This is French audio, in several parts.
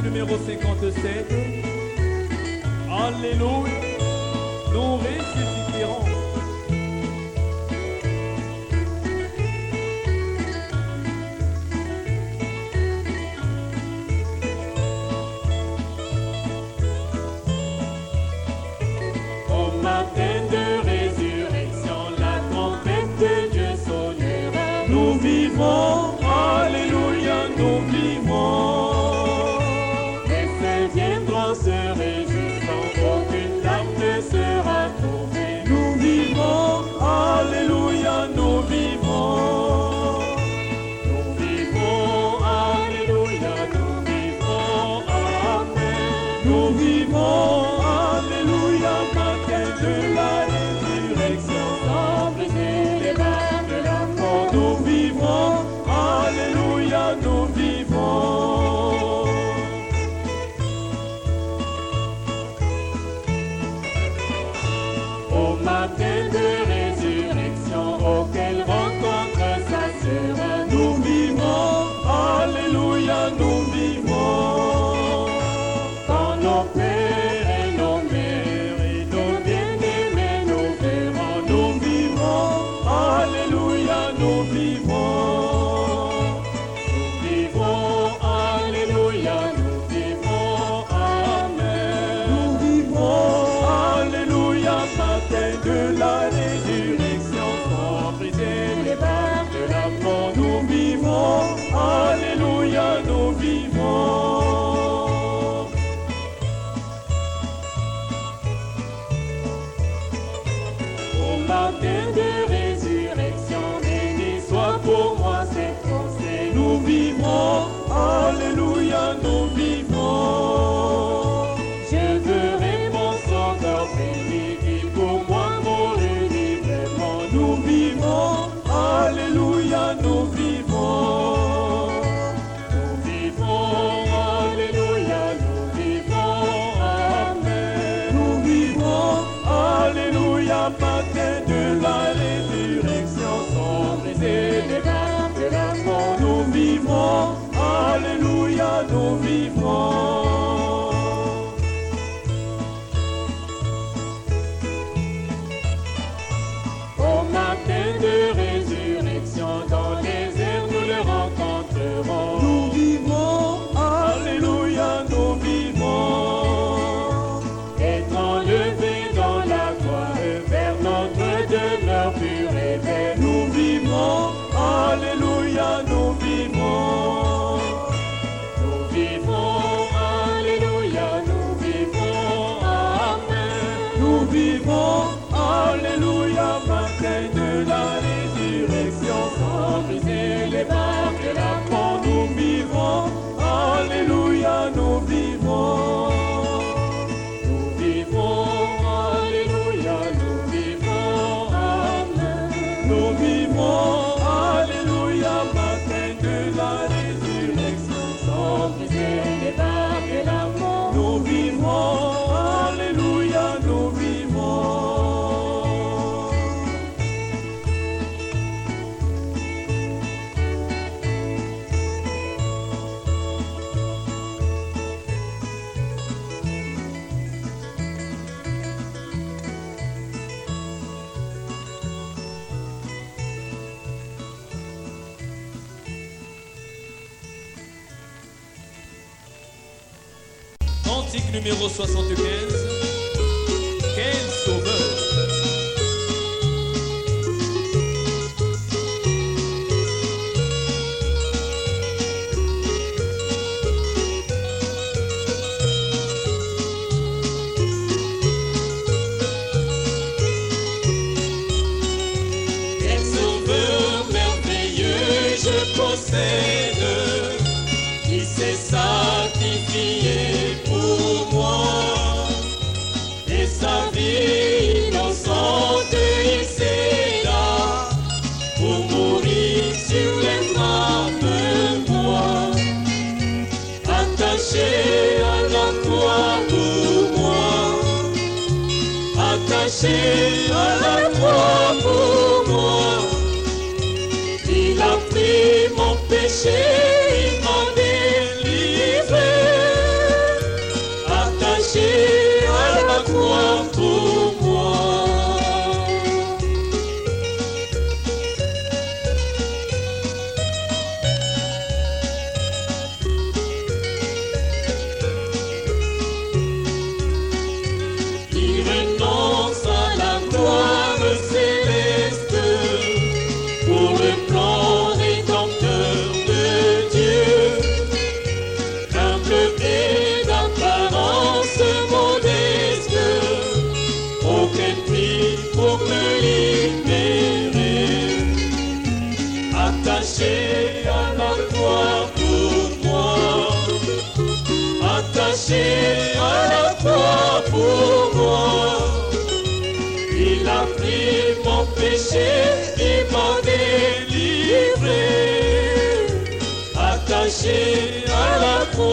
Cantique numéro 57. Alléluia, nous ressusciterons. Au matin de résurrection, la trompette de Dieu sonnera. Nous vivons, alléluia, nous vivons. Les saints viendront se réjouissant, aucune larme ne sera tombée. Nous vivons, alléluia, nous vivons. Nous vivons, alléluia, nous vivons, amen. Nous vivons, alléluia, matin de la résurrection. Sans briser les barres de la mort, Nous vivons, alléluia, nous vivons. au matin de résurrection, auquel rencontre sa sera. Nous vivons, alléluia, nous vivons. Quand nos pères et nos mères et nos bien-aimés nous verront, Nous vivons, alléluia, nous vivons. nous vivons, alléluia, nous vivons, amen. Nous vivons, alléluia, matin de la résurrection. Sans briser les barres de la mort, Nous vivons, alléluia, nous vivons. au matin de résurrection, béni soit pour moi cette pensée. Nous vivons, alléluia, nous vivons. Je verrai mon sauveur béni qui pour moi mourut librement. Nous vivons, alléluia, nous vivons. Nous vivons, alléluia, nous vivons, amen. Nous vivons, alléluia, matin de la résurrection. Sans briser les barres de la mort, Nous vivons, alléluia, nous vivons. au matin de résurrection, dans les airs nous le rencontrerons. Nous vivons, alléluia, nous vivons. Étant levés dans la gloire vers notre demeure pure et belle. Nous vivons, alléluia, nous vivons. Nous vivons, alléluia, nous vivons, amen. Nous vivons, alléluia, matin de la résurrection. Sans briser les barres de la mort, Nous vivons, alléluia, nous vivons. nous vivons, alléluia, nous vivons, amen. Nous vivons, alléluia, matin de la résurrection. Sans briser les barres de la mort, Nous vivons, alléluia, nous vivons. Cantique numéro 75. Quel sauveur! quel sauveur merveilleux je possède, qui s'est sacrifié pour moi, et sa vie innocente il s'est là, pour mourir sur les bras de moi, attaché à la croix pour moi, attaché à la croix pour moi. Il a pris mon péché, il m'a délivré.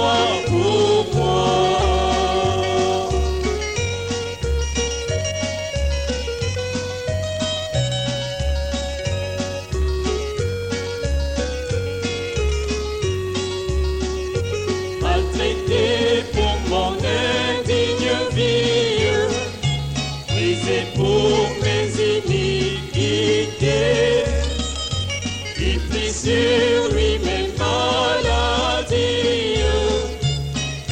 croix pour moi. Maltraité pour mon indigne vie, brisé pour mes iniquités, il prit sur lui mes maladies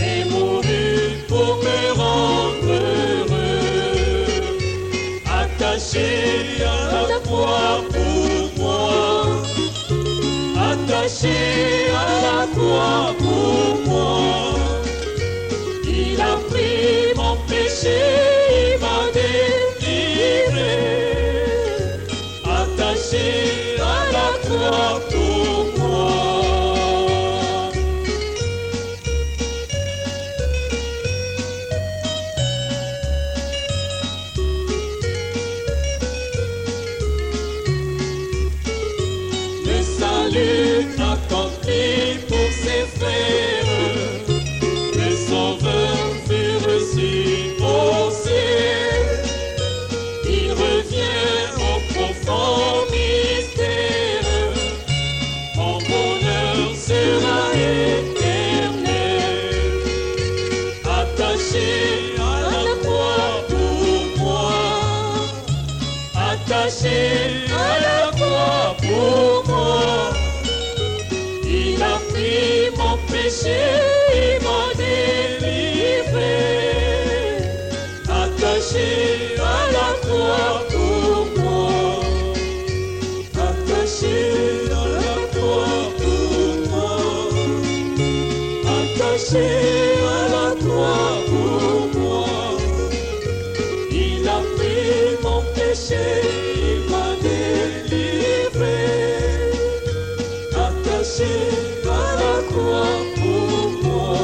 et mourut pour me rendre heureux. Attaché à la croix pour moi, attaché à la croix pour moi, il a pris mon péché, il m'a délivré. Attaché à la croix pour moi. Le salut accompli pour ses frères, le Sauveur fut reçu au ciel. Il revient au profond mystère, mon bonheur sera éternel. Attaché à la croix pour moi, attaché à la croix pour moi, il a pris mon péché, il m'a délivré. Attaché à la croix pour moi, attaché à la croix pour moi, attaché à la croix pour moi, il a pris mon péché, il m'a délivré. Attaché à la croix pour moi.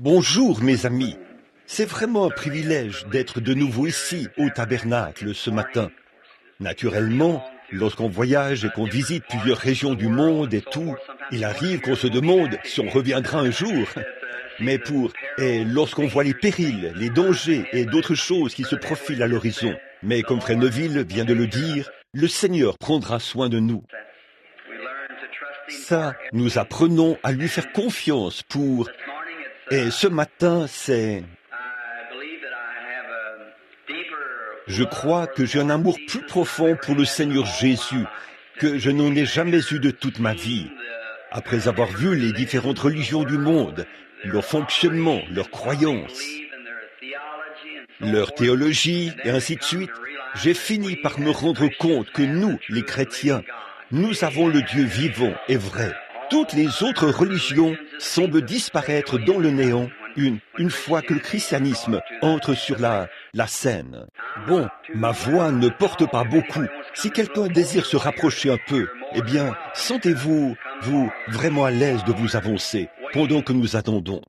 Bonjour mes amis, c'est vraiment un privilège d'être de nouveau ici au tabernacle ce matin. Naturellement, lorsqu'on voyage et qu'on visite plusieurs régions du monde et tout, il arrive qu'on se demande si on reviendra un jour. Mais lorsqu'on voit les périls, les dangers et d'autres choses qui se profilent à l'horizon. Mais comme Frère Neville vient de le dire, le Seigneur prendra soin de nous. Ça, nous apprenons à lui faire confiance pour... Et ce matin, je crois que j'ai un amour plus profond pour le Seigneur Jésus que je n'en ai jamais eu de toute ma vie. Après avoir vu les différentes religions du monde, leur fonctionnement, leurs croyances, leur théologie, et ainsi de suite, j'ai fini par me rendre compte que nous, les chrétiens, nous avons le Dieu vivant et vrai. Toutes les autres religions semblent disparaître dans le néant une fois que le christianisme entre sur la scène. Bon, ma voix ne porte pas beaucoup. Si quelqu'un désire se rapprocher un peu, eh bien, sentez-vous vraiment à l'aise de vous avancer pendant que nous attendons.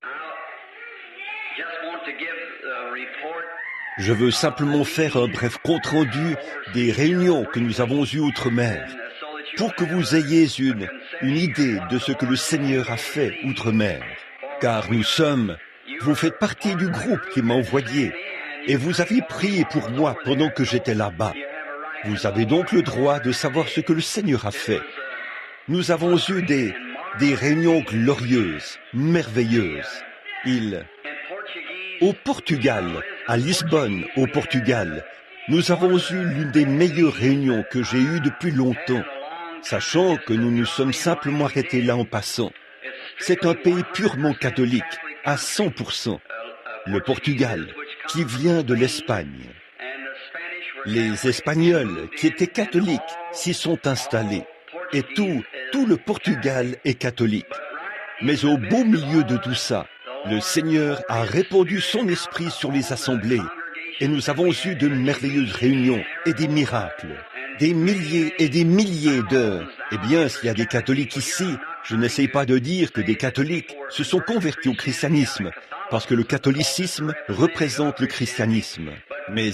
Je veux simplement faire un bref compte-rendu des réunions que nous avons eues outre-mer, pour que vous ayez une idée de ce que le Seigneur a fait outre-mer. Car vous faites partie du groupe qui m'a envoyé, et vous avez prié pour moi pendant que j'étais là-bas. Vous avez donc le droit de savoir ce que le Seigneur a fait. Nous avons eu des réunions glorieuses, merveilleuses. Au Portugal, à Lisbonne, au Portugal, nous avons eu l'une des meilleures réunions que j'ai eues depuis longtemps, sachant que nous nous sommes simplement arrêtés là en passant. C'est un pays purement catholique, à 100%. Le Portugal, qui vient de l'Espagne. Les Espagnols, qui étaient catholiques, s'y sont installés. Et tout le Portugal est catholique. Mais au beau milieu de tout ça, le Seigneur a répandu son esprit sur les assemblées et nous avons eu de merveilleuses réunions et des miracles. Des milliers et des milliers d'heures. Eh bien, s'il y a des catholiques ici, je n'essaye pas de dire que des catholiques se sont convertis au christianisme, parce que le catholicisme représente le christianisme. Mais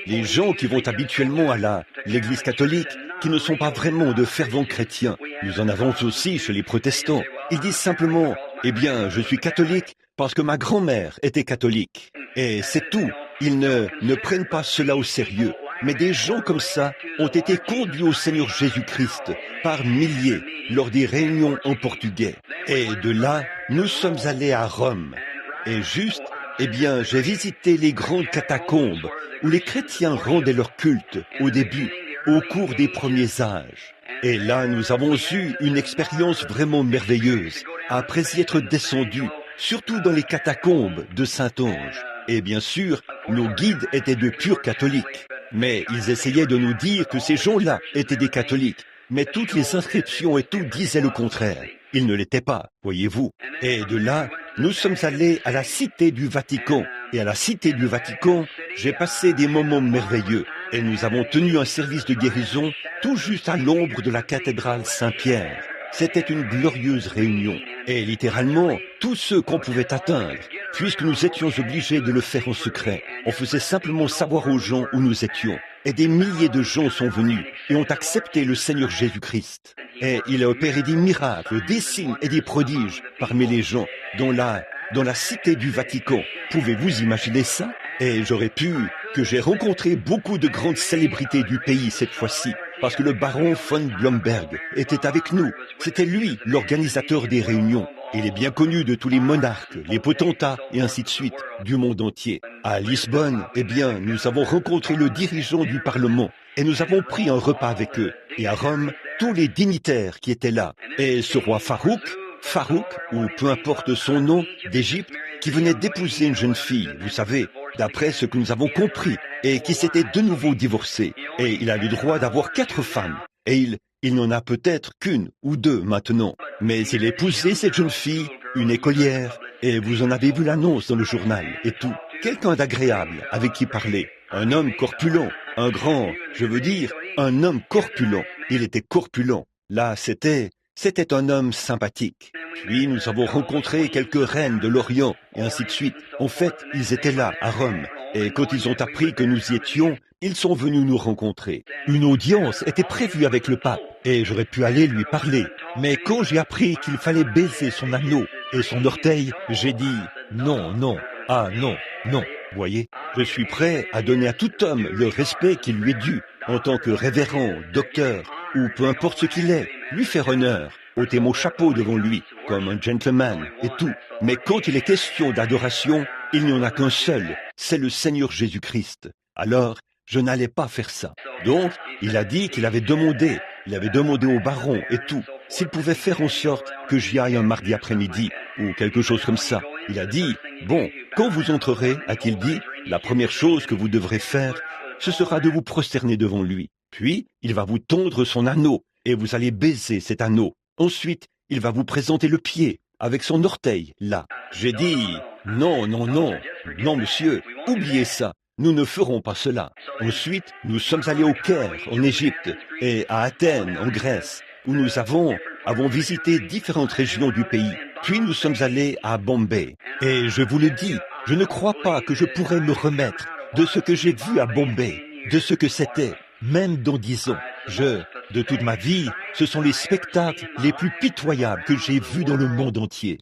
les gens qui vont habituellement à l'église catholique, qui ne sont pas vraiment de fervents chrétiens, nous en avons aussi chez les protestants. Ils disent simplement, eh bien, je suis catholique parce que ma grand-mère était catholique. Et c'est tout. Ils ne prennent pas cela au sérieux. Mais des gens comme ça ont été conduits au Seigneur Jésus-Christ par milliers lors des réunions en portugais. Et de là, nous sommes allés à Rome. Et j'ai visité les grandes catacombes où les chrétiens rendaient leur culte au début, au cours des premiers âges. Et là, nous avons eu une expérience vraiment merveilleuse, après y être descendus, surtout dans les catacombes de Saint-Ange. Et bien sûr, nos guides étaient de purs catholiques. Mais ils essayaient de nous dire que ces gens-là étaient des catholiques. Mais toutes les inscriptions et tout disaient le contraire. Ils ne l'étaient pas, voyez-vous. Et de là, nous sommes allés à la Cité du Vatican. Et à la Cité du Vatican, j'ai passé des moments merveilleux. Et nous avons tenu un service de guérison tout juste à l'ombre de la cathédrale Saint-Pierre. C'était une glorieuse réunion. Et littéralement, tous ceux qu'on pouvait atteindre, puisque nous étions obligés de le faire en secret. On faisait simplement savoir aux gens où nous étions. Et des milliers de gens sont venus et ont accepté le Seigneur Jésus-Christ. Et il a opéré des miracles, des signes et des prodiges parmi les gens dans la Cité du Vatican. Pouvez-vous imaginer ça? Et que j'ai rencontré beaucoup de grandes célébrités du pays cette fois-ci, parce que le baron von Blomberg était avec nous. C'était lui, l'organisateur des réunions. Il est bien connu de tous les monarques, les potentats et ainsi de suite, du monde entier. À Lisbonne, nous avons rencontré le dirigeant du Parlement et nous avons pris un repas avec eux. Et à Rome, tous les dignitaires qui étaient là. Et ce roi Farouk, ou peu importe son nom, d'Égypte, qui venait d'épouser une jeune fille, vous savez, d'après ce que nous avons compris, et qui s'était de nouveau divorcé. Et il a le droit d'avoir 4 femmes. Et il n'en a peut-être qu'une ou 2 maintenant. Mais il a épousé cette jeune fille, une écolière, et vous en avez vu l'annonce dans le journal et tout. Quelqu'un d'agréable avec qui parler. Un homme corpulent, un homme corpulent. Il était corpulent. Là, c'était un homme sympathique. Puis nous avons rencontré quelques reines de l'Orient et ainsi de suite. En fait, ils étaient là, à Rome. Et quand ils ont appris que nous y étions, ils sont venus nous rencontrer. Une audience était prévue avec le pape et j'aurais pu aller lui parler. Mais quand j'ai appris qu'il fallait baiser son anneau et son orteil, j'ai dit non, non. Voyez, je suis prêt à donner à tout homme le respect qui lui est dû en tant que révérend, docteur ou peu importe ce qu'il est, lui faire honneur, ôter mon chapeau devant lui comme un gentleman et tout. Mais quand il est question d'adoration, il n'y en a qu'un seul, c'est le Seigneur Jésus-Christ. Alors, je n'allais pas faire ça. Donc, il a dit qu'il avait demandé au baron et tout, s'il pouvait faire en sorte que j'y aille un mardi après-midi ou quelque chose comme ça. Il a dit, bon, quand vous entrerez, a-t-il dit, la première chose que vous devrez faire, ce sera de vous prosterner devant lui. Puis, il va vous tondre son anneau et vous allez baiser cet anneau. Ensuite, il va vous présenter le pied avec son orteil, là. J'ai dit, non, non, non, non, monsieur, oubliez ça. Nous ne ferons pas cela. Ensuite, nous sommes allés au Caire, en Égypte, et à Athènes, en Grèce, où nous avons visité différentes régions du pays. Puis nous sommes allés à Bombay. Et je vous le dis, je ne crois pas que je pourrais me remettre de ce que j'ai vu à Bombay, de ce que c'était, même dans 10 ans. De toute ma vie, ce sont les spectacles les plus pitoyables que j'ai vus dans le monde entier.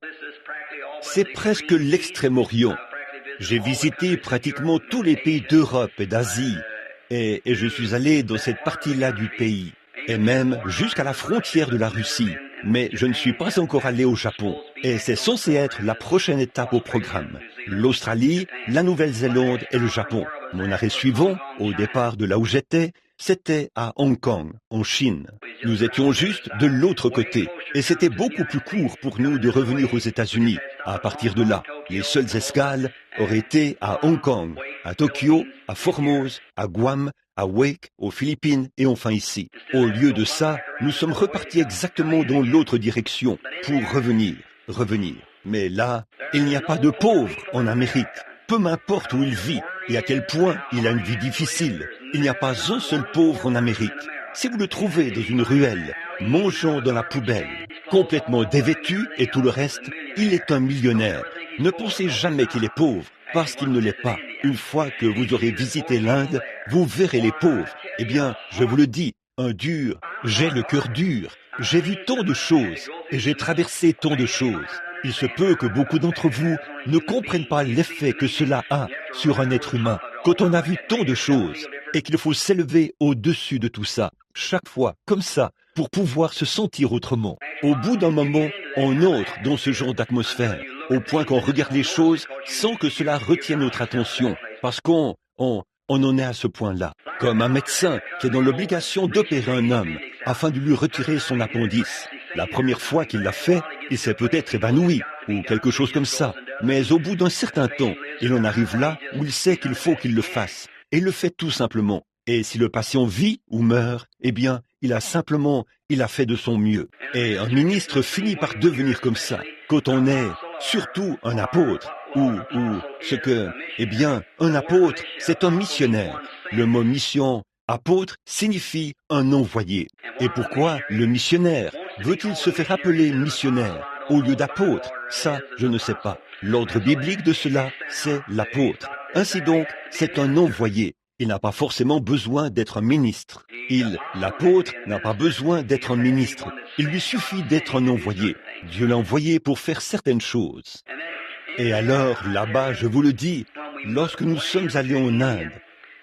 C'est presque l'Extrême-Orient. J'ai visité pratiquement tous les pays d'Europe et d'Asie, et je suis allé dans cette partie-là du pays, et même jusqu'à la frontière de la Russie. Mais je ne suis pas encore allé au Japon, et c'est censé être la prochaine étape au programme. L'Australie, la Nouvelle-Zélande et le Japon. Mon arrêt suivant, au départ de là où j'étais, c'était à Hong Kong, en Chine. Nous étions juste de l'autre côté, et c'était beaucoup plus court pour nous de revenir aux États-Unis. À partir de là, les seules escales auraient été à Hong Kong, à Tokyo, à Formose, à Guam, à Wake, aux Philippines et enfin ici. Au lieu de ça, nous sommes repartis exactement dans l'autre direction pour revenir. Mais là, il n'y a pas de pauvres en Amérique. Peu m'importe où il vit et à quel point il a une vie difficile, il n'y a pas un seul pauvre en Amérique. Si vous le trouvez dans une ruelle, mangeant dans la poubelle, complètement dévêtu et tout le reste, il est un millionnaire. Ne pensez jamais qu'il est pauvre, parce qu'il ne l'est pas. Une fois que vous aurez visité l'Inde, vous verrez les pauvres. Eh bien, je vous le dis, un dur, j'ai le cœur dur. J'ai vu tant de choses et j'ai traversé tant de choses. Il se peut que beaucoup d'entre vous ne comprennent pas l'effet que cela a sur un être humain quand on a vu tant de choses et qu'il faut s'élever au-dessus de tout ça, chaque fois, comme ça, pour pouvoir se sentir autrement. Au bout d'un moment, on entre dans ce genre d'atmosphère, au point qu'on regarde les choses sans que cela retienne notre attention, parce qu'on en est à ce point-là. Comme un médecin qui est dans l'obligation d'opérer un homme afin de lui retirer son appendice. La première fois qu'il l'a fait, il s'est peut-être évanoui ou quelque chose comme ça. Mais au bout d'un certain temps, il en arrive là où il sait qu'il faut qu'il le fasse. Et il le fait tout simplement. Et si le patient vit ou meurt, eh bien, il a fait de son mieux. Et un ministre finit par devenir comme ça. Quand on est surtout un apôtre, un apôtre, c'est un missionnaire. Le mot mission, apôtre, signifie un envoyé. Et pourquoi le missionnaire veut-il se faire appeler missionnaire au lieu d'apôtre? Ça, je ne sais pas. L'ordre biblique de cela, c'est l'apôtre. Ainsi donc, c'est un envoyé. Il n'a pas forcément besoin d'être un ministre. L'apôtre, n'a pas besoin d'être un ministre. Il lui suffit d'être un envoyé. Dieu l'a envoyé pour faire certaines choses. Et alors, là-bas, je vous le dis, lorsque nous sommes allés en Inde,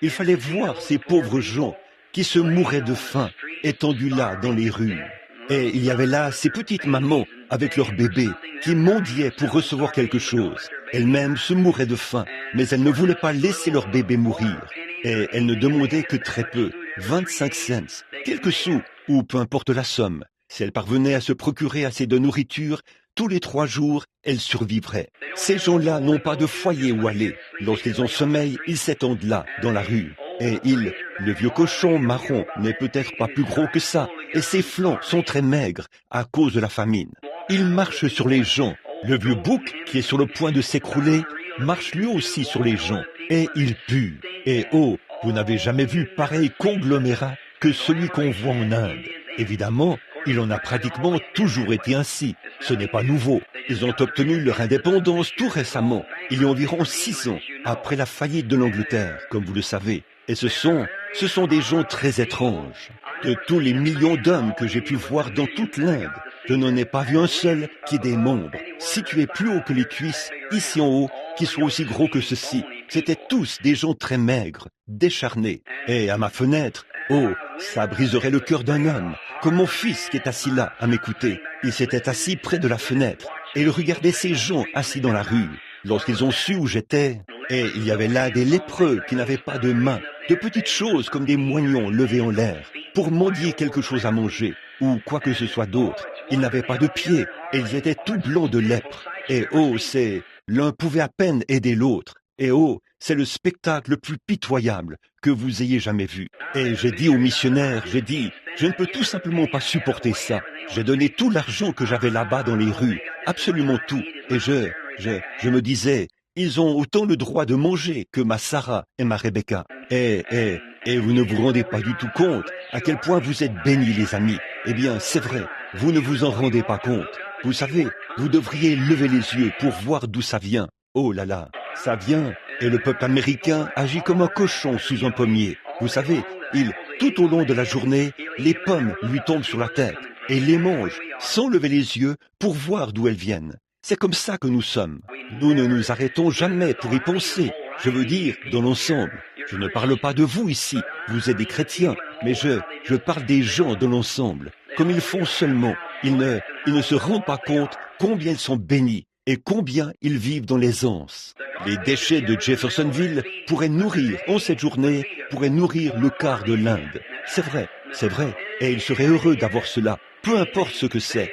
il fallait voir ces pauvres gens qui se mouraient de faim, étendus là dans les rues. Et il y avait là ces petites mamans avec leurs bébés qui mendiaient pour recevoir quelque chose. Elles-mêmes se mouraient de faim, mais elles ne voulaient pas laisser leur bébé mourir. Et elles ne demandaient que très peu, 25 cents, quelques sous, ou peu importe la somme. Si elles parvenaient à se procurer assez de nourriture, tous les 3 jours, elles survivraient. Ces gens-là n'ont pas de foyer où aller. Lorsqu'ils ont sommeil, ils s'étendent là, dans la rue. Et le vieux cochon marron n'est peut-être pas plus gros que ça, et ses flancs sont très maigres à cause de la famine. Il marche sur les gens. Le vieux bouc, qui est sur le point de s'écrouler, marche lui aussi sur les gens, et il pue. Et oh, vous n'avez jamais vu pareil conglomérat que celui qu'on voit en Inde. Évidemment, il en a pratiquement toujours été ainsi. Ce n'est pas nouveau. Ils ont obtenu leur indépendance tout récemment, il y a environ 6 ans, après la faillite de l'Angleterre, comme vous le savez. Et ce sont des gens très étranges. De tous les millions d'hommes que j'ai pu voir dans toute l'Inde, je n'en ai pas vu un seul qui ait des membres situés plus haut que les cuisses, ici en haut, qui soient aussi gros que ceci. C'étaient tous des gens très maigres, décharnés. Et à ma fenêtre, oh, ça briserait le cœur d'un homme, comme mon fils qui est assis là à m'écouter. Il s'était assis près de la fenêtre et il regardait ces gens assis dans la rue. Lorsqu'ils ont su où j'étais, et il y avait là des lépreux qui n'avaient pas de mains, de petites choses comme des moignons levés en l'air, pour mendier quelque chose à manger, ou quoi que ce soit d'autre. ils n'avaient pas de pieds, et ils étaient tout blancs de lèpre. Et oh, l'un pouvait à peine aider l'autre. Et oh, c'est le spectacle le plus pitoyable que vous ayez jamais vu. Et j'ai dit aux missionnaires, je ne peux tout simplement pas supporter ça. J'ai donné tout l'argent que j'avais là-bas dans les rues, absolument tout. Et je me disais, ils ont autant le droit de manger que ma Sarah et ma Rebecca. Et vous ne vous rendez pas du tout compte à quel point vous êtes bénis, les amis. Eh bien, c'est vrai, vous ne vous en rendez pas compte. Vous savez, vous devriez lever les yeux pour voir d'où ça vient. Oh là là, ça vient, et le peuple américain agit comme un cochon sous un pommier. Vous savez, tout au long de la journée, les pommes lui tombent sur la tête, et il les mange, sans lever les yeux pour voir d'où elles viennent. C'est comme ça que nous sommes. Nous ne nous arrêtons jamais pour y penser. Je veux dire, dans l'ensemble. Je ne parle pas de vous ici, vous êtes des chrétiens, mais je parle des gens dans l'ensemble. Comme ils font seulement, ils ne se rendent pas compte combien ils sont bénis et combien ils vivent dans l'aisance. Les déchets de Jeffersonville pourraient nourrir, en cette journée, pourraient nourrir le quart de l'Inde. C'est vrai, et ils seraient heureux d'avoir cela, peu importe ce que c'est.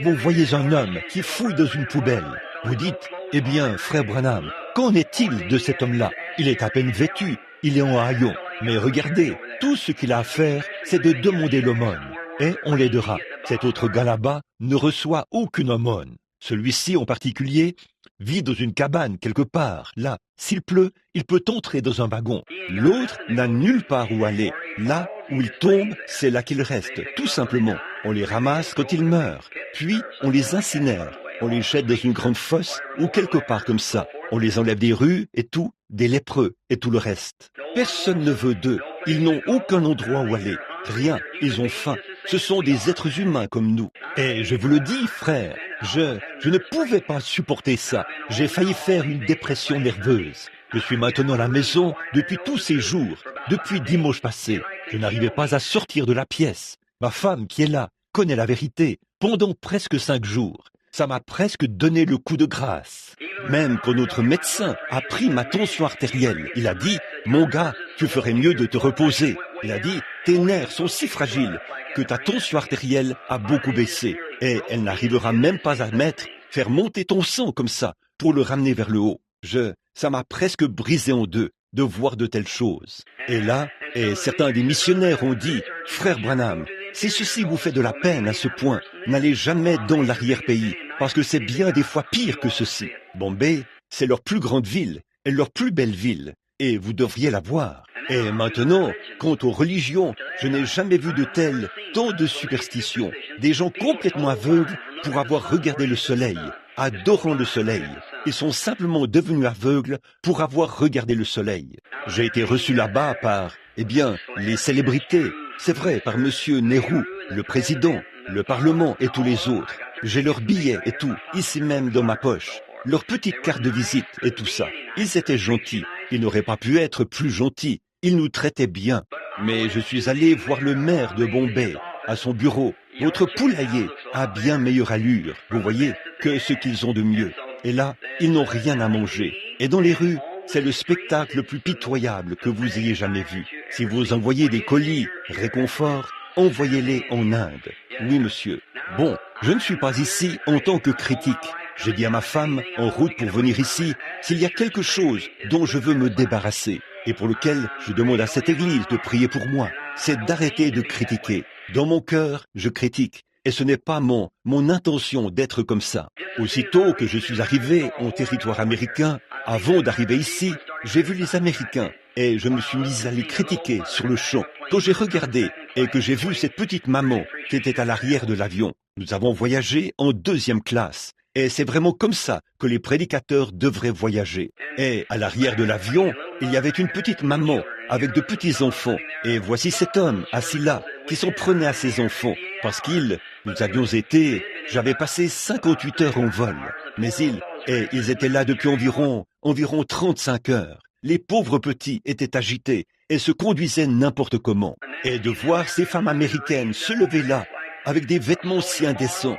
Vous voyez un homme qui fouille dans une poubelle. Vous dites, eh bien, frère Branham, qu'en est-il de cet homme-là? Il est à peine vêtu, il est en haillons. Mais regardez, tout ce qu'il a à faire, c'est de demander l'aumône. Et on l'aidera. Cet autre gars là-bas ne reçoit aucune aumône. Celui-ci en particulier vit dans une cabane quelque part. Là, s'il pleut, il peut entrer dans un wagon. L'autre n'a nulle part où aller. Là où il tombe, c'est là qu'il reste, tout simplement. On les ramasse quand ils meurent, puis on les incinère. On les jette dans une grande fosse ou quelque part comme ça. On les enlève des rues et tout, des lépreux et tout le reste. Personne ne veut d'eux. Ils n'ont aucun endroit où aller. Rien. Ils ont faim. Ce sont des êtres humains comme nous. Et je vous le dis, frère, je ne pouvais pas supporter ça. J'ai failli faire une dépression nerveuse. Je suis maintenant à la maison depuis tous ces jours, depuis dimanche passé. Je n'arrivais pas à sortir de la pièce. Ma femme, qui est là, connaît la vérité. Pendant presque 5 jours. Ça m'a presque donné le coup de grâce. Même quand notre médecin a pris ma tension artérielle, il a dit « Mon gars, tu ferais mieux de te reposer ». Il a dit « Tes nerfs sont si fragiles que ta tension artérielle a beaucoup baissé et elle n'arrivera même pas à faire monter ton sang comme ça pour le ramener vers le haut. » Ça m'a presque brisé en deux de voir de telles choses. Et là, certains des missionnaires ont dit « Frère Branham, si ceci vous fait de la peine à ce point, n'allez jamais dans l'arrière-pays, parce que c'est bien des fois pire que ceci. Bombay, c'est leur plus grande ville et leur plus belle ville, et vous devriez la voir. Et maintenant, quant aux religions, je n'ai jamais vu de tant de superstitions, des gens complètement aveugles pour avoir regardé le soleil, adorant le soleil. Ils sont simplement devenus aveugles pour avoir regardé le soleil. J'ai été reçu là-bas par, les célébrités. C'est vrai, par Monsieur Nehru, le président, le Parlement et tous les autres. J'ai leurs billets et tout, ici même dans ma poche. Leur petite carte de visite et tout ça. Ils étaient gentils. Ils n'auraient pas pu être plus gentils. Ils nous traitaient bien. Mais je suis allé voir le maire de Bombay, à son bureau. Votre poulailler a bien meilleure allure, vous voyez, que ce qu'ils ont de mieux. Et là, ils n'ont rien à manger. Et dans les rues, c'est le spectacle le plus pitoyable que vous ayez jamais vu. Si vous envoyez des colis réconfort, envoyez-les en Inde. Oui, monsieur. Bon, je ne suis pas ici en tant que critique. J'ai dit à ma femme, en route pour venir ici, s'il y a quelque chose dont je veux me débarrasser et pour lequel je demande à cette église de prier pour moi, c'est d'arrêter de critiquer. Dans mon cœur, je critique. Et ce n'est pas mon intention d'être comme ça. Aussitôt que je suis arrivé en territoire américain, avant d'arriver ici, j'ai vu les Américains et je me suis mis à les critiquer sur le champ. Quand j'ai regardé et que j'ai vu cette petite maman qui était à l'arrière de l'avion, nous avons voyagé en 2e classe. Et c'est vraiment comme ça que les prédicateurs devraient voyager. Et à l'arrière de l'avion, il y avait une petite maman avec de petits enfants. Et voici cet homme assis là, qui s'en prenait à ses enfants, parce j'avais passé 58 heures en vol. Mais ils étaient là depuis environ 35 heures. Les pauvres petits étaient agités et se conduisaient n'importe comment. Et de voir ces femmes américaines se lever là, avec des vêtements si indécents,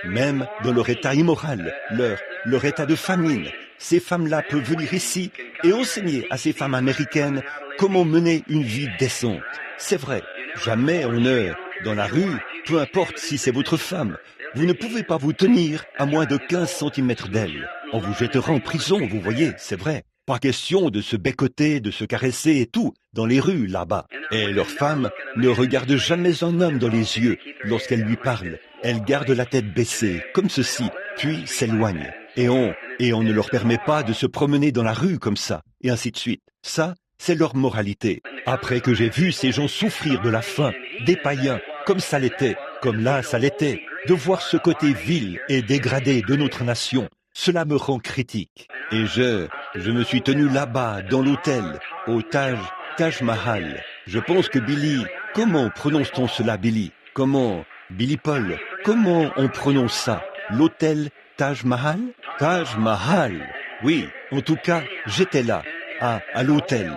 même dans leur état immoral, leur état de famine, ces femmes-là peuvent venir ici et enseigner à ces femmes américaines comment mener une vie décente. C'est vrai, jamais on ne... Dans la rue, peu importe si c'est votre femme, vous ne pouvez pas vous tenir à moins de 15 cm d'elle. On vous jettera en prison, vous voyez, c'est vrai. Pas question de se becqueter, de se caresser et tout, dans les rues, là-bas. Et leur femme ne regarde jamais un homme dans les yeux lorsqu'elle lui parle. Elle garde la tête baissée, comme ceci, puis s'éloigne. Et on ne leur permet pas de se promener dans la rue comme ça, et ainsi de suite. Ça, c'est leur moralité. Après que j'ai vu ces gens souffrir de la faim, des païens, comme ça l'était, comme là ça l'était, de voir ce côté vil et dégradé de notre nation, cela me rend critique. Et je me suis tenu là-bas, dans l'hôtel, au Taj Mahal. Je pense que Billy, comment prononce-t-on cela, Billy? Billy Paul, comment on prononce ça? L'hôtel Taj Mahal? Taj Mahal. Oui, en tout cas, j'étais là, à l'hôtel.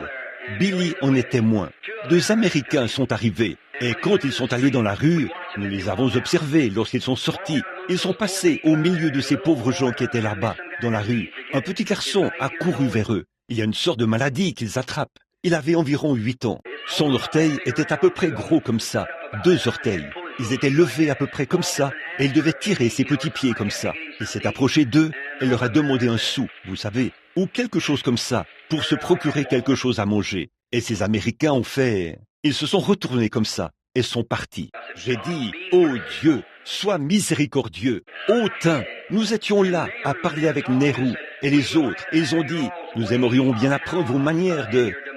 Billy en est témoin. 2 Américains sont arrivés. Et quand ils sont allés dans la rue, nous les avons observés lorsqu'ils sont sortis. Ils sont passés au milieu de ces pauvres gens qui étaient là-bas, dans la rue. Un petit garçon a couru vers eux. Il y a une sorte de maladie qu'ils attrapent. Il avait environ 8 ans. Son orteil était à peu près gros comme ça, 2 orteils. Ils étaient levés à peu près comme ça, et il devait tirer ses petits pieds comme ça. Il s'est approché d'eux et leur a demandé un sou, vous savez, ou quelque chose comme ça, pour se procurer quelque chose à manger. Et ces Américains ont fait... Ils se sont retournés comme ça et sont partis. J'ai dit, oh Dieu, sois miséricordieux. Hautain, nous étions là à parler avec Nehru et les autres, et ils ont dit, nous aimerions bien apprendre vos manières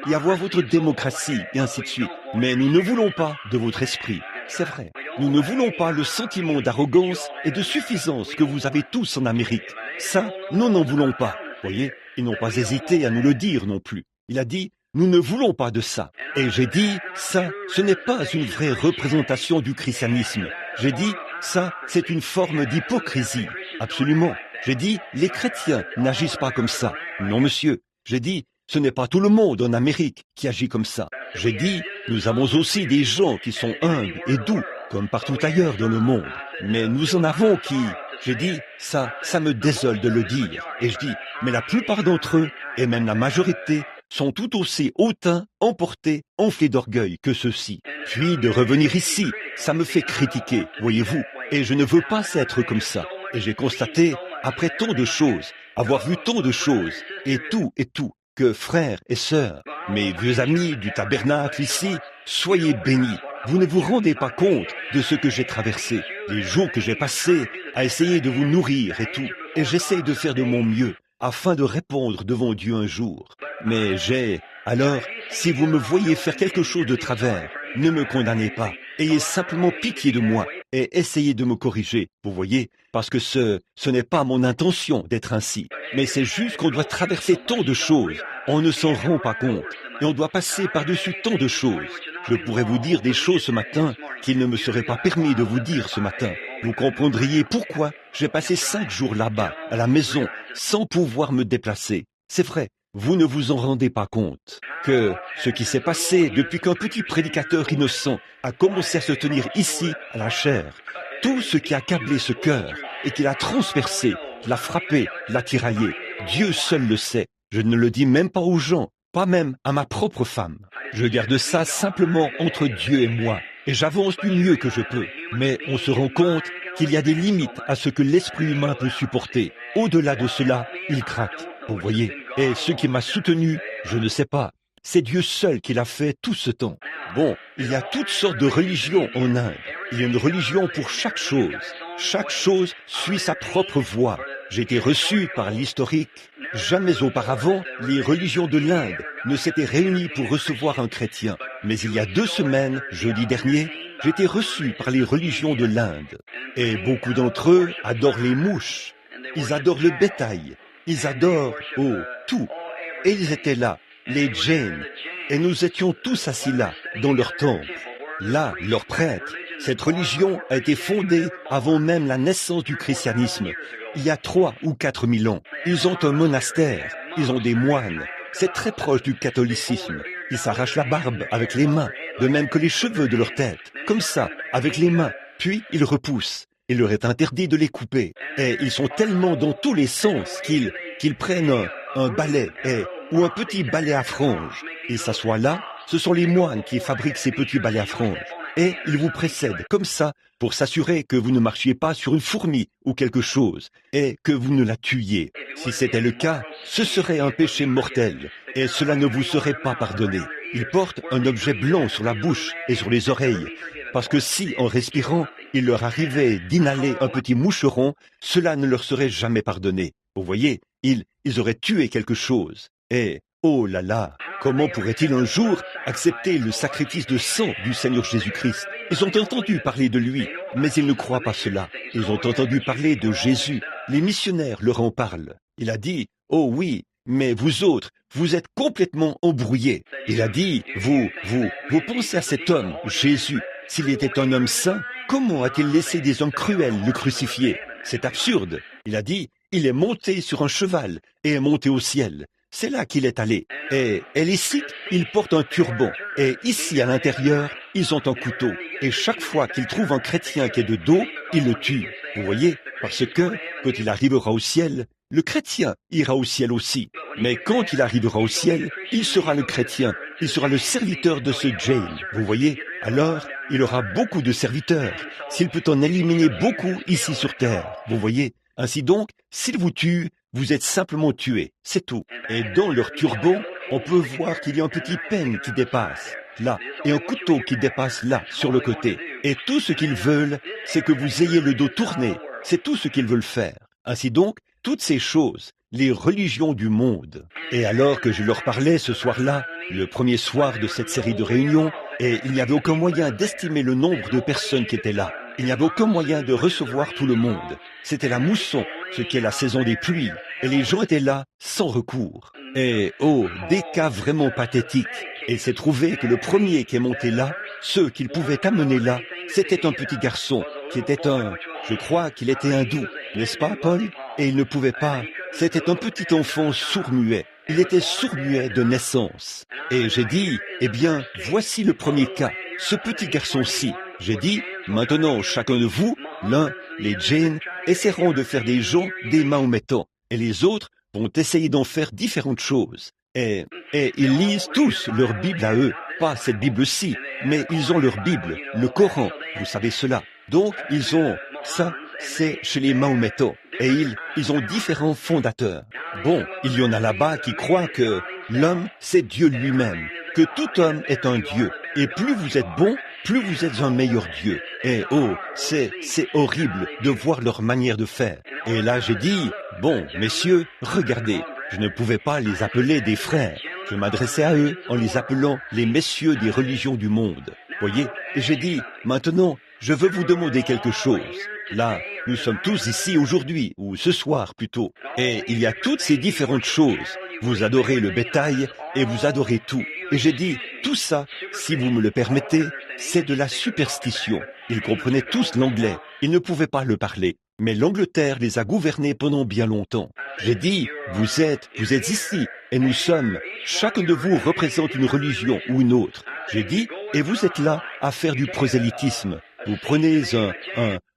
y avoir votre démocratie, et ainsi de suite. Mais nous ne voulons pas de votre esprit. C'est vrai. Nous ne voulons pas le sentiment d'arrogance et de suffisance que vous avez tous en Amérique. Ça, nous n'en voulons pas. Voyez, ils n'ont pas hésité à nous le dire non plus. Il a dit, nous ne voulons pas de ça. Et j'ai dit, ça, ce n'est pas une vraie représentation du christianisme. J'ai dit, ça, c'est une forme d'hypocrisie. Absolument. J'ai dit, les chrétiens n'agissent pas comme ça. Non, monsieur. J'ai dit, ce n'est pas tout le monde en Amérique qui agit comme ça. J'ai dit, nous avons aussi des gens qui sont humbles et doux, comme partout ailleurs dans le monde. Mais nous en avons qui... J'ai dit, ça me désole de le dire. Et je dis, mais la plupart d'entre eux, et même la majorité, sont tout aussi hautains, emportés, enflés d'orgueil que ceux-ci. Puis de revenir ici, ça me fait critiquer, voyez-vous. Et je ne veux pas être comme ça. Et j'ai constaté, après tant de choses, avoir vu tant de choses, et tout, que frères et sœurs, mes vieux amis du tabernacle ici, soyez bénis. Vous ne vous rendez pas compte de ce que j'ai traversé, les jours que j'ai passés à essayer de vous nourrir et tout. Et j'essaie de faire de mon mieux, afin de répondre devant Dieu un jour. Mais alors, si vous me voyez faire quelque chose de travers, ne me condamnez pas. Ayez simplement pitié de moi et essayez de me corriger, vous voyez, parce que ce n'est pas mon intention d'être ainsi. Mais c'est juste qu'on doit traverser tant de choses, on ne s'en rend pas compte, et on doit passer par-dessus tant de choses. Je pourrais vous dire des choses ce matin qu'il ne me serait pas permis de vous dire ce matin. Vous comprendriez pourquoi j'ai passé 5 jours là-bas, à la maison, sans pouvoir me déplacer. C'est vrai. Vous ne vous en rendez pas compte que ce qui s'est passé depuis qu'un petit prédicateur innocent a commencé à se tenir ici à la chair, tout ce qui a accablé ce cœur et qui l'a transpercé, l'a frappé, l'a tiraillé, Dieu seul le sait. Je ne le dis même pas aux gens, pas même à ma propre femme. Je garde ça simplement entre Dieu et moi et j'avance du mieux que je peux. Mais on se rend compte qu'il y a des limites à ce que l'esprit humain peut supporter. Au-delà de cela, il craque. Vous voyez, et ce qui m'a soutenu, je ne sais pas. C'est Dieu seul qui l'a fait tout ce temps. Bon, il y a toutes sortes de religions en Inde. Il y a une religion pour chaque chose. Chaque chose suit sa propre voie. J'ai été reçu par l'historique. Jamais auparavant, les religions de l'Inde ne s'étaient réunies pour recevoir un chrétien. Mais il y a 2 semaines, jeudi dernier, j'ai été reçu par les religions de l'Inde. Et beaucoup d'entre eux adorent les mouches. Ils adorent le bétail. Ils adorent, tout. Et ils étaient là, les Jains. Et nous étions tous assis là, dans leur temple. Là, leurs prêtres. Cette religion a été fondée avant même la naissance du christianisme. Il y a 3 ou 4 000 ans. Ils ont un monastère. Ils ont des moines. C'est très proche du catholicisme. Ils s'arrachent la barbe avec les mains, de même que les cheveux de leur tête. Comme ça, avec les mains. Puis ils repoussent. Il leur est interdit de les couper. Et ils sont tellement dans tous les sens qu'ils prennent un balai ou un petit balai à franges. Ils s'assoient là, ce sont les moines qui fabriquent ces petits balais à franges. et il vous précède comme ça pour s'assurer que vous ne marchiez pas sur une fourmi ou quelque chose et que vous ne la tuiez. Si c'était le cas, ce serait un péché mortel et cela ne vous serait pas pardonné. Il porte un objet blanc sur la bouche et sur les oreilles parce que si, en respirant, il leur arrivait d'inhaler un petit moucheron, cela ne leur serait jamais pardonné. Vous voyez, ils auraient tué quelque chose. Et, oh là là, comment pourraient-ils un jour accepter le sacrifice de sang du Seigneur Jésus-Christ? Ils ont entendu parler de lui, mais ils ne croient pas cela. Ils ont entendu parler de Jésus. Les missionnaires leur en parlent. Il a dit, oh oui, mais vous autres, vous êtes complètement embrouillés. Il a dit, vous pensez à cet homme, Jésus. S'il était un homme saint, comment a-t-il laissé des hommes cruels le crucifier? C'est absurde. Il a dit, il est monté sur un cheval et est monté au ciel. C'est là qu'il est allé. Et les Sikhs, ils portent un turban. Et ici, à l'intérieur, ils ont un couteau. Et chaque fois qu'ils trouvent un chrétien qui est de dos, ils le tuent. Vous voyez? Parce que, quand il arrivera au ciel, le chrétien ira au ciel aussi. Mais quand il arrivera au ciel, il sera le chrétien. Il sera le serviteur de ce Jain. Vous voyez? Alors, il aura beaucoup de serviteurs. S'il peut en éliminer beaucoup ici sur terre. Vous voyez? Ainsi donc, s'il vous tue, vous êtes simplement tué. C'est tout. Et dans leur turban, on peut voir qu'il y a un petit peigne qui dépasse là et un couteau qui dépasse là, sur le côté. Et tout ce qu'ils veulent, c'est que vous ayez le dos tourné. C'est tout ce qu'ils veulent faire. Ainsi donc, toutes ces choses, les religions du monde. Et alors que je leur parlais ce soir-là, le premier soir de cette série de réunions, et il n'y avait aucun moyen d'estimer le nombre de personnes qui étaient là. Il n'y avait aucun moyen de recevoir tout le monde. C'était la mousson, ce qui est la saison des pluies, et les gens étaient là sans recours. Et oh, des cas vraiment pathétiques. Et il s'est trouvé que le premier qui est monté là, ceux qu'il pouvait amener là, c'était un petit garçon, qui était je crois qu'il était hindou, n'est-ce pas, Paul? Et il ne pouvait pas, c'était un petit enfant sourd-muet. Il était sourd-muet de naissance. Et j'ai dit, eh bien, voici le premier cas, ce petit garçon-ci. J'ai dit, maintenant, chacun de vous, l'un, les Jains, essaieront de faire des gens des mahométans, et les autres vont essayer d'en faire différentes choses. Et ils lisent tous leur Bible à eux, pas cette Bible-ci, mais ils ont leur Bible, le Coran, vous savez cela. Donc, ils ont, ça, c'est chez les mahométans, et ils ont différents fondateurs. Bon, il y en a là-bas qui croient que l'homme, c'est Dieu lui-même, que tout homme est un Dieu, et plus vous êtes bon, plus vous êtes un meilleur Dieu. Et oh, c'est horrible de voir leur manière de faire. Et là, j'ai dit, bon, messieurs, regardez, je ne pouvais pas les appeler des frères. Je m'adressais à eux en les appelant les messieurs des religions du monde. Voyez? Et j'ai dit, maintenant, je veux vous demander quelque chose. Là, nous sommes tous ici aujourd'hui, ou ce soir plutôt. Et il y a toutes ces différentes choses. Vous adorez le bétail et vous adorez tout. Et j'ai dit, tout ça, si vous me le permettez, c'est de la superstition. Ils comprenaient tous l'anglais. Ils ne pouvaient pas le parler. Mais l'Angleterre les a gouvernés pendant bien longtemps. J'ai dit, vous êtes ici, et nous sommes, chacun de vous représente une religion ou une autre. J'ai dit, et vous êtes là à faire du prosélytisme. Vous prenez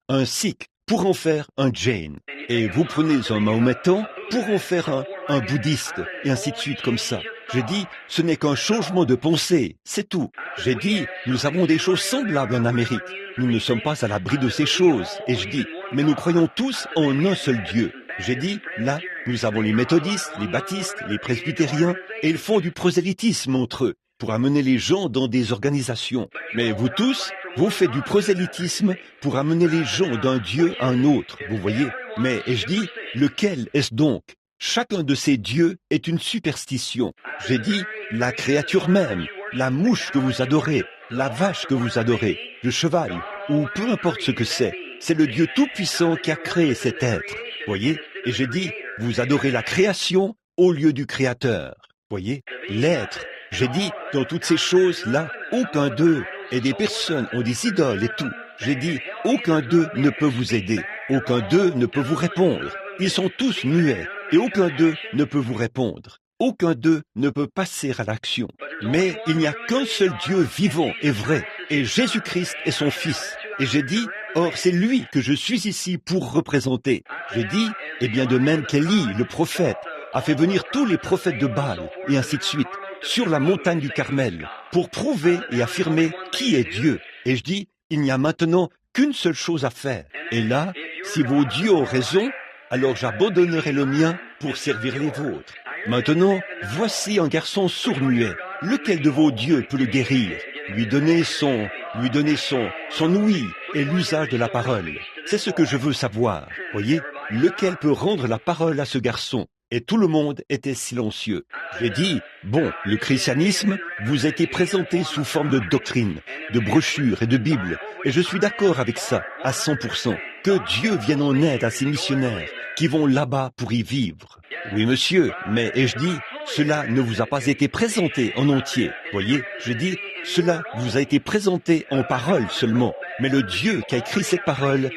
un Sikh pour en faire un Jain, et vous prenez un Mahométan pour en faire un bouddhiste, et ainsi de suite comme ça. J'ai dit, ce n'est qu'un changement de pensée, c'est tout. J'ai dit, nous avons des choses semblables en Amérique. Nous ne sommes pas à l'abri de ces choses. Et je dis, mais nous croyons tous en un seul Dieu. J'ai dit, là, nous avons les méthodistes, les baptistes, les presbytériens, et ils font du prosélytisme entre eux, pour amener les gens dans des organisations. Mais vous tous, vous faites du prosélytisme pour amener les gens d'un Dieu à un autre, vous voyez. Mais, et je dis, lequel est-ce donc? Chacun de ces dieux est une superstition. J'ai dit, la créature même, la mouche que vous adorez, la vache que vous adorez, le cheval, ou peu importe ce que c'est le Dieu tout-puissant qui a créé cet être. Voyez? Et j'ai dit, vous adorez la création au lieu du créateur. Voyez? L'être. J'ai dit, dans toutes ces choses-là, aucun d'eux, et des personnes ont des idoles et tout. J'ai dit, aucun d'eux ne peut vous aider. Aucun d'eux ne peut vous répondre. Ils sont tous muets, et aucun d'eux ne peut vous répondre. Aucun d'eux ne peut passer à l'action. Mais il n'y a qu'un seul Dieu vivant et vrai, et Jésus-Christ est son Fils. Et j'ai dit, or c'est lui que je suis ici pour représenter. J'ai dit, et bien de même qu'Élie, le prophète, a fait venir tous les prophètes de Baal, et ainsi de suite, sur la montagne du Carmel, pour prouver et affirmer qui est Dieu. Et je dis, il n'y a maintenant qu'une seule chose à faire. Et là, si vos dieux ont raison, alors j'abandonnerai le mien pour servir les vôtres. Maintenant, voici un garçon sourd-muet. Lequel de vos dieux peut le guérir? Lui donner son ouïe et l'usage de la parole. C'est ce que je veux savoir. Voyez, lequel peut rendre la parole à ce garçon? Et tout le monde était silencieux. J'ai dit, bon, le christianisme vous a été présenté sous forme de doctrine, de brochures et de Bible, et je suis d'accord avec ça, à 100%. Que Dieu vienne en aide à ces missionnaires qui vont là-bas pour y vivre. Oui, monsieur, mais, et je dis, cela ne vous a pas été présenté en entier. Voyez, je dis, cela vous a été présenté en parole seulement. Mais le Dieu qui a écrit cette parole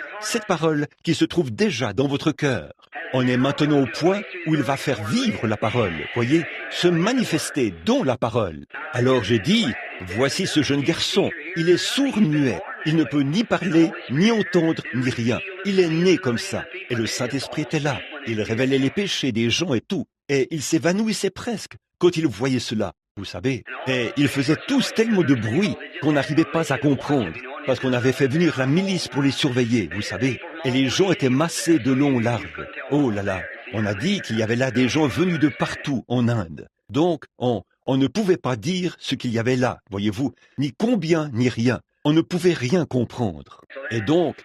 qui se trouve déjà dans votre cœur, on est maintenant au point où il va faire vivre la parole, voyez, se manifester dans la parole. Alors j'ai dit, voici ce jeune garçon, il est sourd-muet, il ne peut ni parler, ni entendre, ni rien. Il est né comme ça, et le Saint-Esprit était là. Il révélait les péchés des gens et tout, et il s'évanouissait presque quand il voyait cela, vous savez. Et ils faisaient tous tellement de bruit qu'on n'arrivait pas à comprendre, parce qu'on avait fait venir la milice pour les surveiller, vous savez. Et les gens étaient massés de long en large. Oh là là, on a dit qu'il y avait là des gens venus de partout en Inde. Donc, on ne pouvait pas dire ce qu'il y avait là, voyez-vous, ni combien, ni rien. On ne pouvait rien comprendre. Et donc,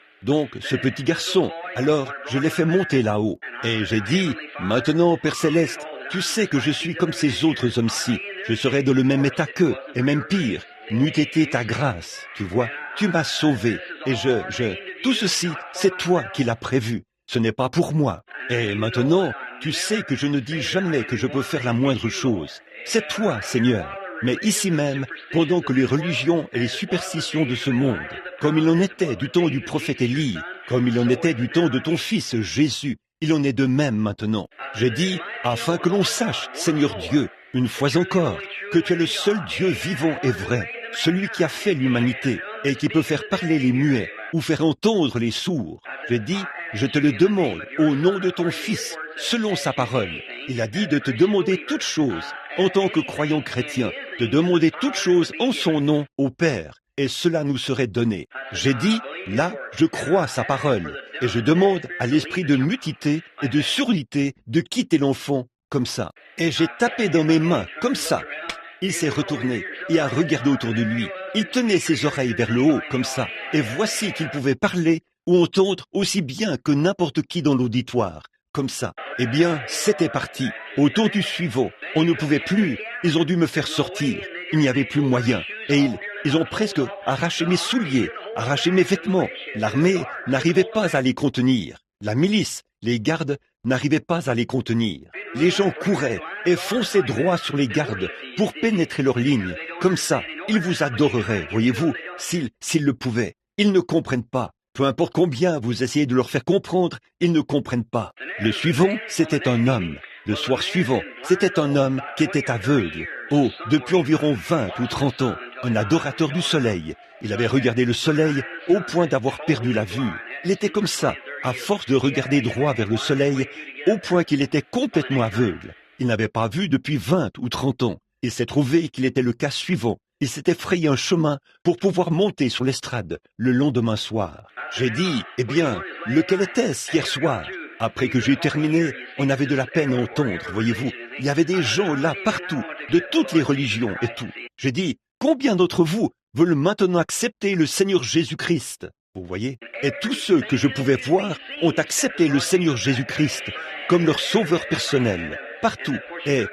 ce petit garçon, alors je l'ai fait monter là-haut. Et j'ai dit, maintenant, Père Céleste, tu sais que je suis comme ces autres hommes-ci. Je serai dans le même état qu'eux, et même pire. N'eût été ta grâce, tu vois. Tu m'as sauvé. Et tout ceci, c'est toi qui l'as prévu. Ce n'est pas pour moi. Et maintenant, tu sais que je ne dis jamais que je peux faire la moindre chose. C'est toi, Seigneur. Mais ici même, pendant que les religions et les superstitions de ce monde, comme il en était du temps du prophète Élie, comme il en était du temps de ton fils Jésus, il en est de même maintenant. J'ai dit, afin que l'on sache, Seigneur Dieu, une fois encore, que tu es le seul Dieu vivant et vrai, celui qui a fait l'humanité et qui peut faire parler les muets ou faire entendre les sourds. J'ai dit, je te le demande au nom de ton Fils, selon sa parole. Il a dit de te demander toutes choses, en tant que croyant chrétien, de demander toutes choses en son nom au Père, et cela nous serait donné. J'ai dit, là, je crois sa parole, et je demande à l'esprit de mutité et de surdité de quitter l'enfant comme ça. Et j'ai tapé dans mes mains, comme ça. Il s'est retourné et a regardé autour de lui. Il tenait ses oreilles vers le haut, comme ça. Et voici qu'il pouvait parler ou entendre aussi bien que n'importe qui dans l'auditoire, comme ça. Eh bien, c'était parti. Au tour du suivant, on ne pouvait plus. Ils ont dû me faire sortir. Il n'y avait plus moyen. Et ils ont presque arraché mes souliers, arraché mes vêtements. L'armée n'arrivait pas à les contenir. La milice, les gardes, n'arrivaient pas à les contenir. Les gens couraient et fonçaient droit sur les gardes pour pénétrer leurs lignes. Comme ça, ils vous adoreraient, voyez-vous, s'ils le pouvaient. Ils ne comprennent pas. Peu importe combien vous essayez de leur faire comprendre, ils ne comprennent pas. Le suivant, c'était un homme. Le soir suivant, c'était un homme qui était aveugle. Oh, depuis environ 20 ou 30 ans, un adorateur du soleil. Il avait regardé le soleil au point d'avoir perdu la vue. Il était comme ça, à force de regarder droit vers le soleil, au point qu'il était complètement aveugle. Il n'avait pas vu depuis 20 ou 30 ans. Il s'est trouvé qu'il était le cas suivant. Il s'était frayé un chemin pour pouvoir monter sur l'estrade le lendemain soir. J'ai dit, eh bien, lequel était-ce hier soir? Après que j'ai terminé, on avait de la peine à entendre, voyez-vous. Il y avait des gens là partout, de toutes les religions et tout. J'ai dit, combien d'entre vous veulent maintenant accepter le Seigneur Jésus-Christ? Vous voyez? Et tous ceux que je pouvais voir ont accepté le Seigneur Jésus-Christ comme leur sauveur personnel, partout. Et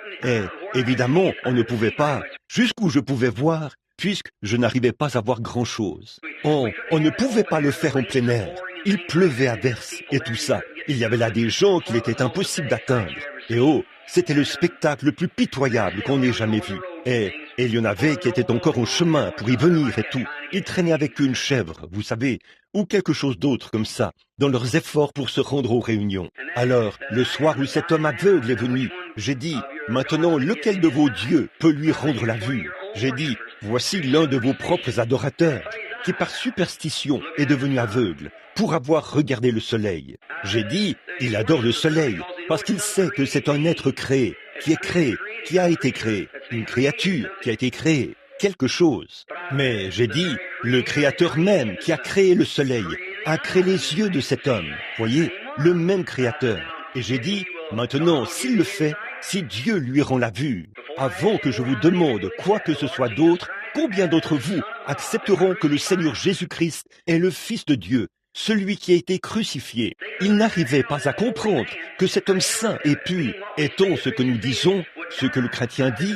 évidemment, on ne pouvait pas, jusqu'où je pouvais voir, puisque je n'arrivais pas à voir grand-chose. On ne pouvait pas le faire en plein air. Il pleuvait à verse et tout ça. Il y avait là des gens qu'il était impossible d'atteindre. Et oh, c'était le spectacle le plus pitoyable qu'on ait jamais vu. Et il y en avait qui étaient encore en chemin pour y venir et tout. Ils traînaient avec eux une chèvre, vous savez, ou quelque chose d'autre comme ça, dans leurs efforts pour se rendre aux réunions. Alors, le soir où cet homme aveugle est venu, j'ai dit, maintenant, lequel de vos dieux peut lui rendre la vue? J'ai dit, voici l'un de vos propres adorateurs, qui par superstition est devenu aveugle, pour avoir regardé le soleil. J'ai dit, il adore le soleil, parce qu'il sait que c'est un être créé, qui a été créé, une créature qui a été créée, quelque chose. Mais j'ai dit, le Créateur même qui a créé le soleil, a créé les yeux de cet homme. Voyez, le même Créateur. Et j'ai dit, maintenant, s'il le fait, si Dieu lui rend la vue, avant que je vous demande quoi que ce soit d'autre, combien d'entre vous accepteront que le Seigneur Jésus-Christ est le Fils de Dieu, celui qui a été crucifié? Ils n'arrivaient pas à comprendre que cet homme saint et pur, étant ce que nous disons, ce que le chrétien dit,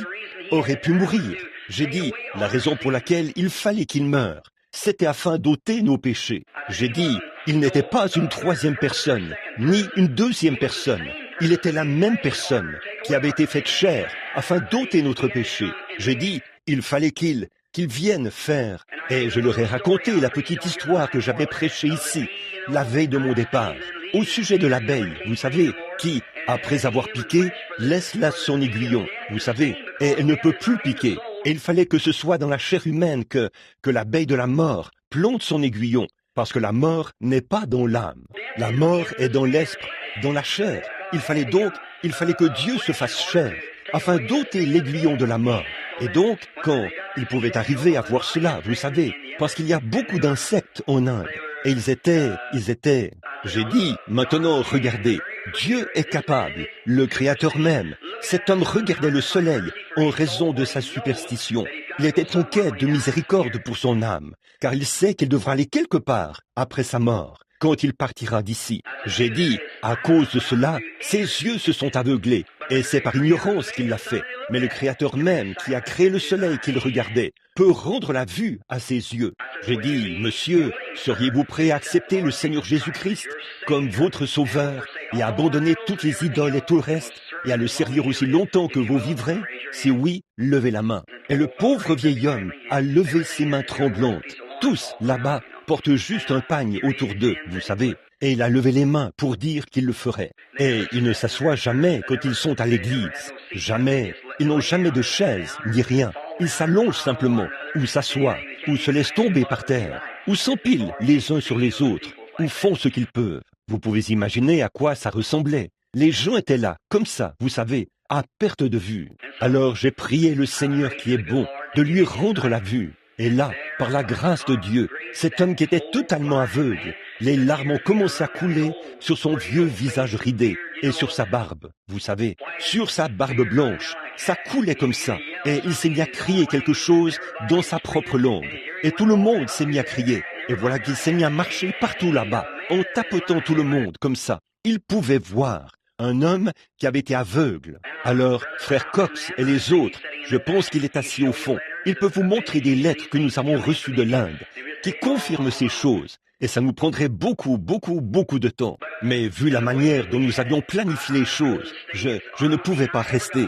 aurait pu mourir. J'ai dit, la raison pour laquelle il fallait qu'il meure, c'était afin d'ôter nos péchés. J'ai dit, il n'était pas une troisième personne, ni une deuxième personne. Il était la même personne qui avait été faite chair afin d'ôter notre péché. J'ai dit, il fallait qu'il vienne faire. Et je leur ai raconté la petite histoire que j'avais prêchée ici, la veille de mon départ, au sujet de l'abeille, vous savez, qui, après avoir piqué, laisse là son aiguillon, vous savez, et elle ne peut plus piquer. Et il fallait que ce soit dans la chair humaine que l'abeille de la mort plante son aiguillon, parce que la mort n'est pas dans l'âme. La mort est dans l'esprit, dans la chair. Il fallait que Dieu se fasse chair, afin d'ôter l'aiguillon de la mort. Et donc, quand il pouvait arriver à voir cela, vous savez, parce qu'il y a beaucoup d'insectes en Inde, et ils étaient, j'ai dit, maintenant regardez, Dieu est capable, le Créateur même. Cet homme regardait le soleil en raison de sa superstition. Il était en quête de miséricorde pour son âme, car il sait qu'il devra aller quelque part après sa mort, quand il partira d'ici. J'ai dit, à cause de cela, ses yeux se sont aveuglés, et c'est par ignorance qu'il l'a fait. Mais le Créateur même, qui a créé le soleil qu'il regardait, peut rendre la vue à ses yeux. J'ai dit, monsieur, seriez-vous prêt à accepter le Seigneur Jésus-Christ comme votre sauveur et à abandonner toutes les idoles et tout le reste, et à le servir aussi longtemps que vous vivrez? Si oui, levez la main. Et le pauvre vieil homme a levé ses mains tremblantes. Tous, là-bas, portent juste un pagne autour d'eux, vous savez. Et il a levé les mains pour dire qu'il le ferait. Et ils ne s'assoient jamais quand ils sont à l'église. Jamais. Ils n'ont jamais de chaise, ni rien. Ils s'allongent simplement, ou s'assoient, ou se laissent tomber par terre, ou s'empilent les uns sur les autres, ou font ce qu'ils peuvent. Vous pouvez imaginer à quoi ça ressemblait. Les gens étaient là, comme ça, vous savez, à perte de vue. Alors j'ai prié le Seigneur qui est bon, de lui rendre la vue. Et là, par la grâce de Dieu, cet homme qui était totalement aveugle, les larmes ont commencé à couler sur son vieux visage ridé et sur sa barbe, vous savez, sur sa barbe blanche. Ça coulait comme ça, et il s'est mis à crier quelque chose dans sa propre langue. Et tout le monde s'est mis à crier. Et voilà qu'il s'est mis à marcher partout là-bas, en tapotant tout le monde comme ça. Il pouvait voir un homme qui avait été aveugle. Alors, frère Cox et les autres, je pense qu'il est assis au fond. Il peut vous montrer des lettres que nous avons reçues de l'Inde, qui confirment ces choses. Et ça nous prendrait beaucoup de temps. Mais vu la manière dont nous avions planifié les choses, je ne pouvais pas rester.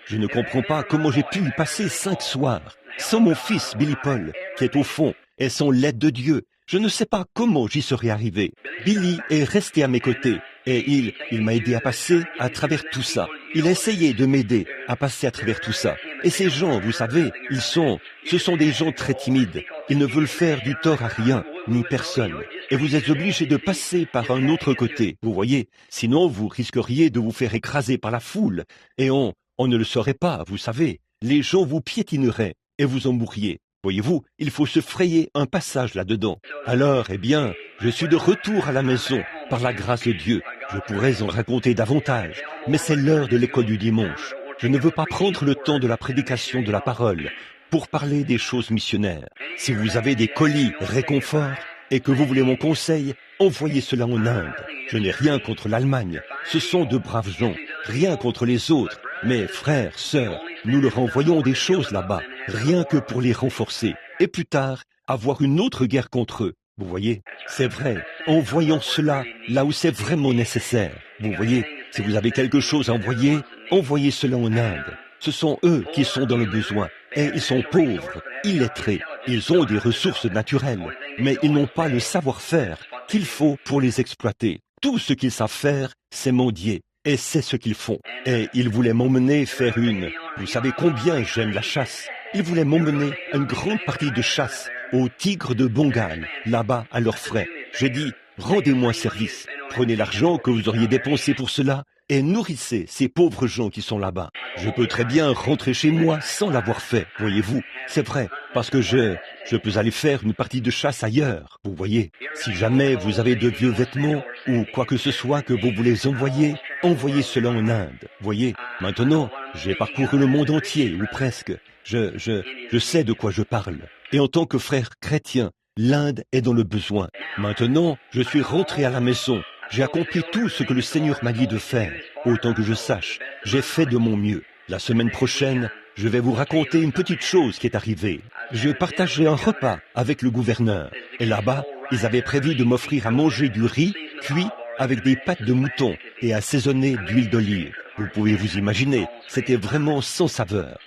Je ne comprends pas comment j'ai pu y passer 5 soirs, sans mon fils Billy Paul, qui est au fond, et sans l'aide de Dieu. Je ne sais pas comment j'y serais arrivé. Billy est resté à mes côtés, et il m'a aidé à passer à travers tout ça. Il a essayé de m'aider à passer à travers tout ça. Et ces gens, vous savez, ce sont des gens très timides. Ils ne veulent faire du tort à rien, ni personne. Et vous êtes obligés de passer par un autre côté, vous voyez. Sinon, vous risqueriez de vous faire écraser par la foule. Et on ne le saurait pas, vous savez. Les gens vous piétineraient et vous en mourriez. Voyez-vous, il faut se frayer un passage là-dedans. Alors, eh bien, je suis de retour à la maison, par la grâce de Dieu. Je pourrais en raconter davantage, mais c'est l'heure de l'école du dimanche. Je ne veux pas prendre le temps de la prédication de la parole pour parler des choses missionnaires. Si vous avez des colis réconfort et que vous voulez mon conseil, envoyez cela en Inde. Je n'ai rien contre l'Allemagne. Ce sont de braves gens. Rien contre les autres. Mais frères, sœurs, nous leur envoyons des choses là-bas, rien que pour les renforcer. Et plus tard, avoir une autre guerre contre eux. Vous voyez, c'est vrai, envoyons cela là où c'est vraiment nécessaire. Vous voyez, si vous avez quelque chose à envoyer, envoyez cela en Inde. Ce sont eux qui sont dans le besoin. Et ils sont pauvres, illettrés. Ils ont des ressources naturelles, mais ils n'ont pas le savoir-faire qu'il faut pour les exploiter. Tout ce qu'ils savent faire, c'est mendier. Et c'est ce qu'ils font. Et ils voulaient m'emmener faire vous savez combien j'aime la chasse. Ils voulaient m'emmener à une grande partie de chasse aux tigres de Bengale, là-bas à leurs frais. J'ai dit, rendez-moi service. Prenez l'argent que vous auriez dépensé pour cela et nourrissez ces pauvres gens qui sont là-bas. Je peux très bien rentrer chez moi sans l'avoir fait, voyez-vous. C'est vrai, parce que je peux aller faire une partie de chasse ailleurs, vous voyez. Si jamais vous avez de vieux vêtements ou quoi que ce soit que vous voulez envoyer, envoyez cela en Inde, voyez. Maintenant, j'ai parcouru le monde entier, ou presque. Je sais de quoi je parle. Et en tant que frère chrétien, l'Inde est dans le besoin. Maintenant, je suis rentré à la maison. J'ai accompli tout ce que le Seigneur m'a dit de faire. Autant que je sache, j'ai fait de mon mieux. La semaine prochaine, je vais vous raconter une petite chose qui est arrivée. Je partageais un repas avec le gouverneur. Et là-bas, ils avaient prévu de m'offrir à manger du riz cuit avec des pattes de mouton et assaisonné d'huile d'olive. Vous pouvez vous imaginer, c'était vraiment sans saveur.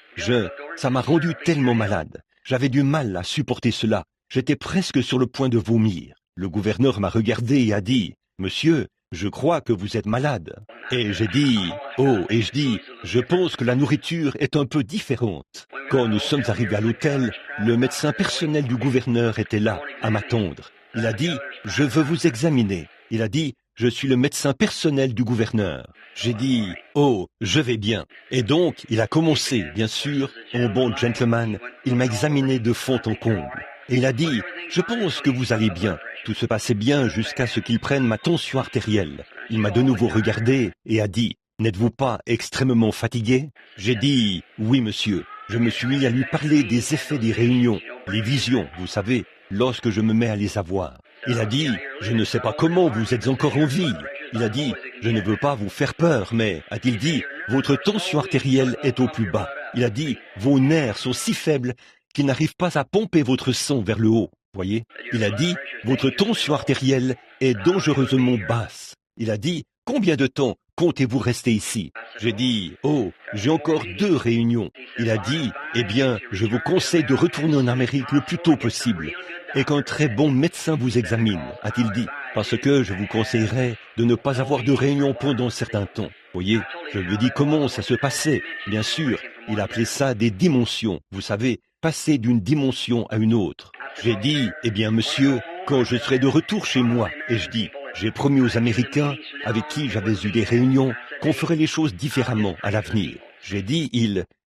Ça m'a rendu tellement malade. J'avais du mal à supporter cela. J'étais presque sur le point de vomir. Le gouverneur m'a regardé et a dit « Monsieur, je crois que vous êtes malade. » Et j'ai dit « Oh, et je dis, je pense que la nourriture est un peu différente. » Quand nous sommes arrivés à l'hôtel, le médecin personnel du gouverneur était là, à m'attendre. Il a dit « Je veux vous examiner. » Il a dit « Je suis le médecin personnel du gouverneur. » J'ai dit « Oh, je vais bien. » Et donc, il a commencé, bien sûr, en bon gentleman, il m'a examiné de fond en comble. Et il a dit « Je pense que vous allez bien. » Tout se passait bien jusqu'à ce qu'il prenne ma tension artérielle. Il m'a de nouveau regardé et a dit « N'êtes-vous pas extrêmement fatigué ?» J'ai dit « Oui, monsieur. » Je me suis mis à lui parler des effets des réunions, les visions, vous savez, lorsque je me mets à les avoir. Il a dit « Je ne sais pas comment vous êtes encore en vie. » Il a dit « Je ne veux pas vous faire peur, mais, a-t-il dit, votre tension artérielle est au plus bas. » Il a dit « Vos nerfs sont si faibles qu'ils n'arrivent pas à pomper votre sang vers le haut. » Voyez, il a dit, votre tension artérielle est dangereusement basse. Il a dit, combien de temps comptez-vous rester ici? J'ai dit, oh, j'ai encore 2 réunions. Il a dit, eh bien, je vous conseille de retourner en Amérique le plus tôt possible et qu'un très bon médecin vous examine, a-t-il dit, parce que je vous conseillerais de ne pas avoir de réunion pendant un certain temps. Voyez, je lui ai dit comment ça se passait. Bien sûr, il appelait ça des dimensions, vous savez, passer d'une dimension à une autre. J'ai dit, eh bien monsieur, quand je serai de retour chez moi, et je dis, j'ai promis aux Américains, avec qui j'avais eu des réunions, qu'on ferait les choses différemment à l'avenir. J'ai dit,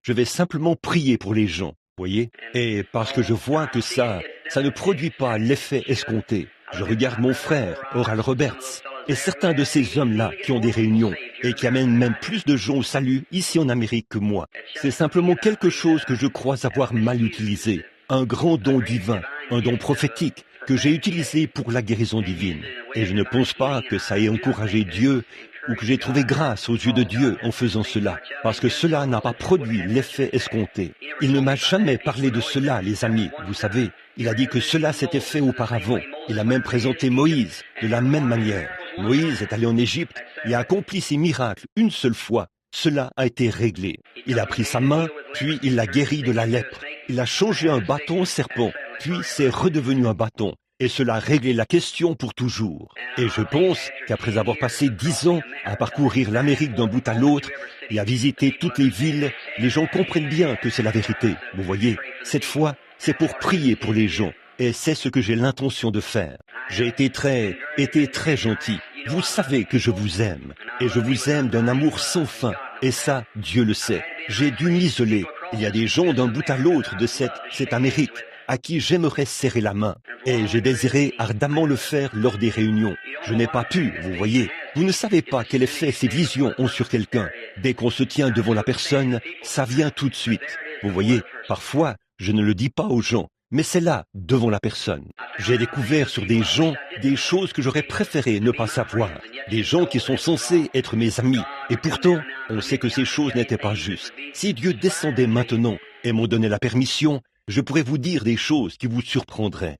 je vais simplement prier pour les gens, voyez, et parce que je vois que ça ne produit pas l'effet escompté. Je regarde mon frère, Oral Roberts, et certains de ces hommes-là qui ont des réunions et qui amènent même plus de gens au salut ici en Amérique que moi. C'est simplement quelque chose que je crois avoir mal utilisé. Un grand don divin, un don prophétique que j'ai utilisé pour la guérison divine. Et je ne pense pas que ça ait encouragé Dieu ou que j'ai trouvé grâce aux yeux de Dieu en faisant cela, parce que cela n'a pas produit l'effet escompté. Il ne m'a jamais parlé de cela, les amis, vous savez. Il a dit que cela s'était fait auparavant. Il a même présenté Moïse de la même manière. Moïse est allé en Égypte et a accompli ses miracles une seule fois. Cela a été réglé. Il a pris sa main, puis il l'a guéri de la lèpre. Il a changé un bâton en serpent, puis c'est redevenu un bâton. Et cela a réglé la question pour toujours. Et je pense qu'après avoir passé 10 ans à parcourir l'Amérique d'un bout à l'autre et à visiter toutes les villes, les gens comprennent bien que c'est la vérité. Vous voyez, cette fois, c'est pour prier pour les gens. Et c'est ce que j'ai l'intention de faire. J'ai été très gentil. Vous savez que je vous aime. Et je vous aime d'un amour sans fin. Et ça, Dieu le sait. J'ai dû m'isoler. Il y a des gens d'un bout à l'autre de cette Amérique à qui j'aimerais serrer la main. Et j'ai désiré ardemment le faire lors des réunions. Je n'ai pas pu, vous voyez. Vous ne savez pas quel effet ces visions ont sur quelqu'un. Dès qu'on se tient devant la personne, ça vient tout de suite. Vous voyez, parfois, je ne le dis pas aux gens, mais c'est là, devant la personne. J'ai découvert sur des gens des choses que j'aurais préféré ne pas savoir. Des gens qui sont censés être mes amis. Et pourtant, on sait que ces choses n'étaient pas justes. Si Dieu descendait maintenant et m'en donnait la permission, je pourrais vous dire des choses qui vous surprendraient.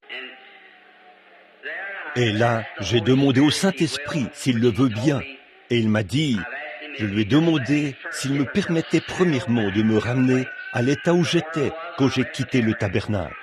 Et là, j'ai demandé au Saint-Esprit s'il le veut bien. Et il m'a dit, je lui ai demandé s'il me permettait premièrement de me ramener à l'état où j'étais quand j'ai quitté le tabernacle.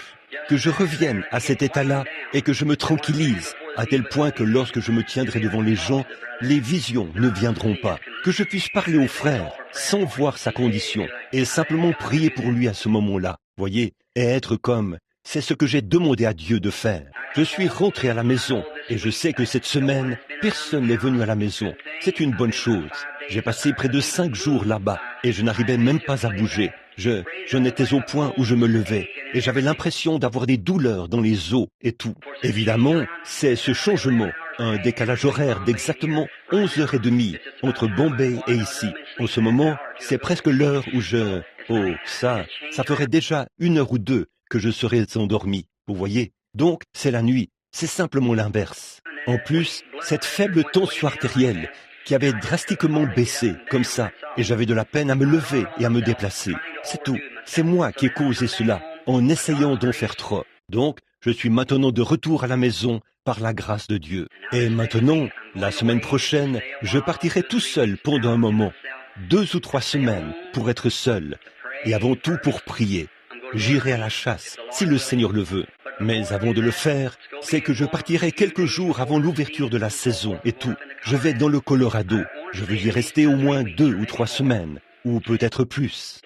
Que je revienne à cet état-là et que je me tranquillise, à tel point que lorsque je me tiendrai devant les gens, les visions ne viendront pas. Que je puisse parler au frère sans voir sa condition et simplement prier pour lui à ce moment-là. Voyez, et être comme, c'est ce que j'ai demandé à Dieu de faire. Je suis rentré à la maison et je sais que cette semaine, personne n'est venu à la maison. C'est une bonne chose. J'ai passé près de 5 jours là-bas et je n'arrivais même pas à bouger. Je n'étais au point où je me levais et j'avais l'impression d'avoir des douleurs dans les os et tout. Évidemment, c'est ce changement, un décalage horaire d'exactement 11h30 entre Bombay et ici. En ce moment, c'est presque l'heure où Oh, ça ferait déjà 1 heure ou 2 que je serais endormi, vous voyez. Donc, c'est la nuit, c'est simplement l'inverse. En plus, cette faible tension artérielle qui avait drastiquement baissé, comme ça, et j'avais de la peine à me lever et à me déplacer. C'est tout. C'est moi qui ai causé cela, en essayant d'en faire trop. Donc, je suis maintenant de retour à la maison par la grâce de Dieu. Et maintenant, la semaine prochaine, je partirai tout seul pendant un moment. 2 ou 3 semaines pour être seul, et avant tout pour prier. J'irai à la chasse, si le Seigneur le veut. Mais avant de le faire, c'est que je partirai quelques jours avant l'ouverture de la saison et tout. Je vais dans le Colorado. Je veux y rester au moins 2 ou 3 semaines, ou peut-être plus.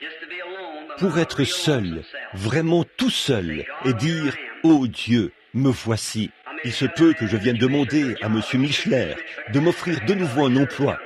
Pour être seul, vraiment tout seul, et dire « Oh Dieu, me voici ». Il se peut que je vienne demander à M. Michler de m'offrir de nouveau un emploi.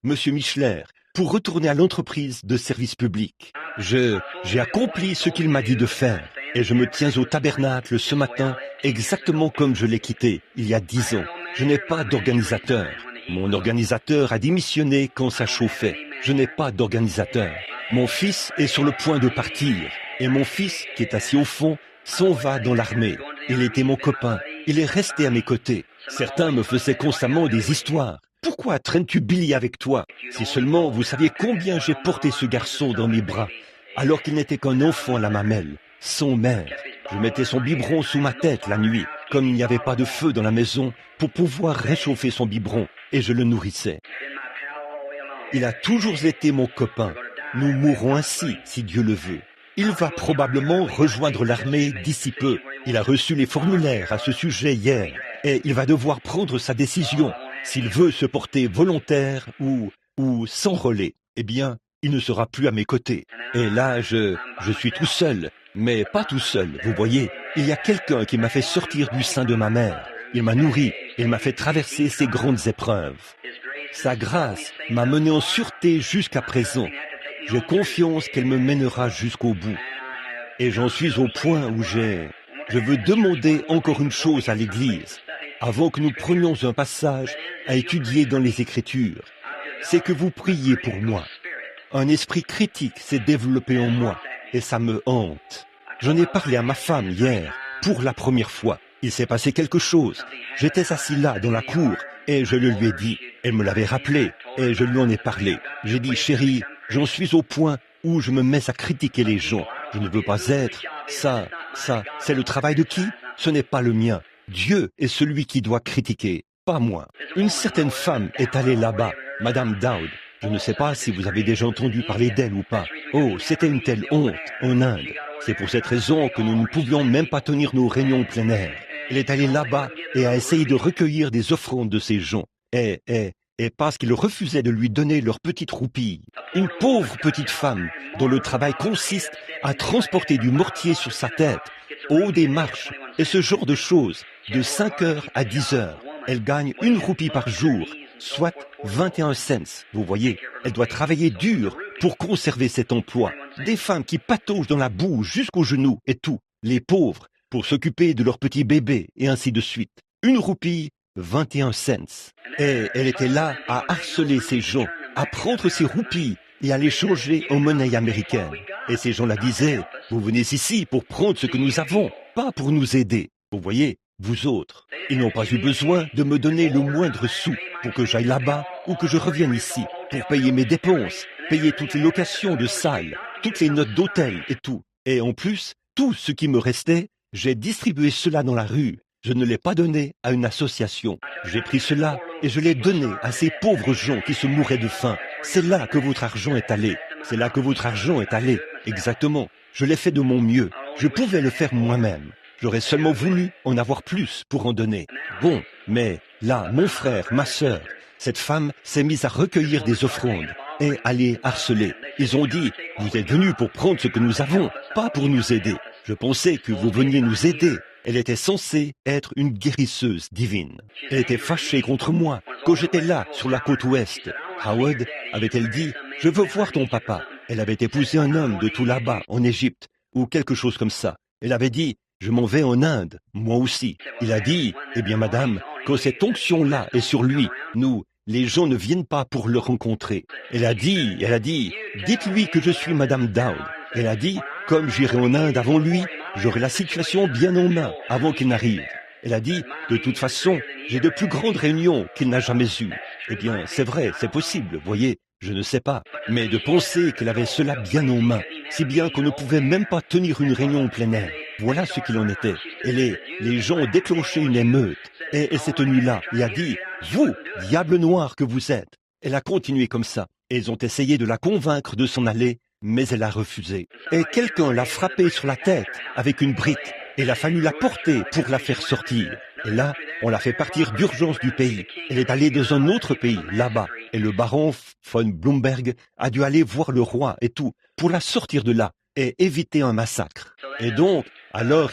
M. Michler, pour retourner à l'entreprise de service public. J'ai accompli ce qu'il m'a dit de faire et je me tiens au tabernacle ce matin exactement comme je l'ai quitté il y a 10 ans. Je n'ai pas d'organisateur. Mon organisateur a démissionné quand ça chauffait. Je n'ai pas d'organisateur. Mon fils est sur le point de partir et mon fils, qui est assis au fond, s'en va dans l'armée. Il était mon copain. Il est resté à mes côtés. Certains me faisaient constamment des histoires. Pourquoi traînes-tu Billy avec toi? Si seulement vous saviez combien j'ai porté ce garçon dans mes bras, alors qu'il n'était qu'un enfant à la mamelle, sans mère. Je mettais son biberon sous ma tête la nuit, comme il n'y avait pas de feu dans la maison, pour pouvoir réchauffer son biberon, et je le nourrissais. Il a toujours été mon copain. Nous mourrons ainsi, si Dieu le veut. Il va probablement rejoindre l'armée d'ici peu. Il a reçu les formulaires à ce sujet hier, et il va devoir prendre sa décision. S'il veut se porter volontaire ou s'enrôler, eh bien, il ne sera plus à mes côtés. Et là, je suis tout seul, mais pas tout seul, vous voyez. Il y a quelqu'un qui m'a fait sortir du sein de ma mère. Il m'a nourri, il m'a fait traverser ces grandes épreuves. Sa grâce m'a mené en sûreté jusqu'à présent. J'ai confiance qu'elle me mènera jusqu'au bout. Et j'en suis au point où je veux demander encore une chose à l'Église. Avant que nous prenions un passage à étudier dans les Écritures, c'est que vous priez pour moi. Un esprit critique s'est développé en moi et ça me hante. J'en ai parlé à ma femme hier, pour la première fois. Il s'est passé quelque chose. J'étais assis là dans la cour et je le lui ai dit. Elle me l'avait rappelé et je lui en ai parlé. J'ai dit, chérie, j'en suis au point où je me mets à critiquer les gens. Je ne veux pas être. Ça, c'est le travail de qui? Ce n'est pas le mien. Dieu est celui qui doit critiquer, pas moi. Une certaine femme est allée là-bas, Madame Dowd. Je ne sais pas si vous avez déjà entendu parler d'elle ou pas. Oh, c'était une telle honte en Inde. C'est pour cette raison que nous ne pouvions même pas tenir nos réunions en plein air. Elle est allée là-bas et a essayé de recueillir des offrandes de ces gens. Et parce qu'ils refusaient de lui donner leur petite roupie. Une pauvre petite femme dont le travail consiste à transporter du mortier sur sa tête, au haut des marches, et ce genre de choses, de 5 heures à 10 heures. Elle gagne 1 roupie par jour, soit 21 cents. Vous voyez, elle doit travailler dur pour conserver cet emploi. Des femmes qui pataugent dans la boue jusqu'aux genoux et tout. Les pauvres, pour s'occuper de leurs petits bébés et ainsi de suite. 1 roupie, 21 cents. Et elle était là à harceler ces gens, à prendre ces roupies et à les changer en monnaie américaine. Et ces gens-là disaient, vous venez ici pour prendre ce que nous avons, pas pour nous aider. Vous voyez, vous autres, ils n'ont pas eu besoin de me donner le moindre sou pour que j'aille là-bas ou que je revienne ici, pour payer mes dépenses, payer toutes les locations de salles, toutes les notes d'hôtel et tout. Et en plus, tout ce qui me restait, j'ai distribué cela dans la rue. Je ne l'ai pas donné à une association. J'ai pris cela et je l'ai donné à ces pauvres gens qui se mouraient de faim. C'est là que votre argent est allé. C'est là que votre argent est allé. Exactement. Je l'ai fait de mon mieux. Je pouvais le faire moi-même. J'aurais seulement voulu en avoir plus pour en donner. Bon, mais là, mon frère, ma sœur, cette femme s'est mise à recueillir des offrandes et à les harceler. Ils ont dit, vous êtes venus pour prendre ce que nous avons, pas pour nous aider. Je pensais que vous veniez nous aider. Elle était censée être une guérisseuse divine. Elle était fâchée contre moi quand j'étais là sur la côte ouest. Howard, avait-elle dit, je veux voir ton papa. Elle avait épousé un homme de tout là-bas, en Égypte, ou quelque chose comme ça. Elle avait dit, je m'en vais en Inde, moi aussi. Il a dit, eh bien madame, quand cette onction-là est sur lui, nous, les gens ne viennent pas pour le rencontrer. Elle a dit, dites-lui que je suis madame Dowd. Elle a dit, comme j'irai en Inde avant lui, j'aurai la situation bien en main avant qu'il n'arrive. Elle a dit, de toute façon, j'ai de plus grandes réunions qu'il n'a jamais eues. Eh bien, c'est vrai, c'est possible, voyez, je ne sais pas. Mais de penser qu'elle avait cela bien en main, si bien qu'on ne pouvait même pas tenir une réunion en plein air. Voilà ce qu'il en était. Et les gens ont déclenché une émeute. Et elle s'est tenue là et a dit, vous, diable noir que vous êtes. Elle a continué comme ça. Et ils ont essayé de la convaincre de s'en aller, mais elle a refusé. Et quelqu'un l'a frappée sur la tête avec une brique. Il a fallu la porter pour la faire sortir. Et là, on l'a fait partir d'urgence du pays. Elle est allée dans un autre pays, là-bas. Et le baron von Blumberg a dû aller voir le roi et tout, pour la sortir de là et éviter un massacre. Et donc, alors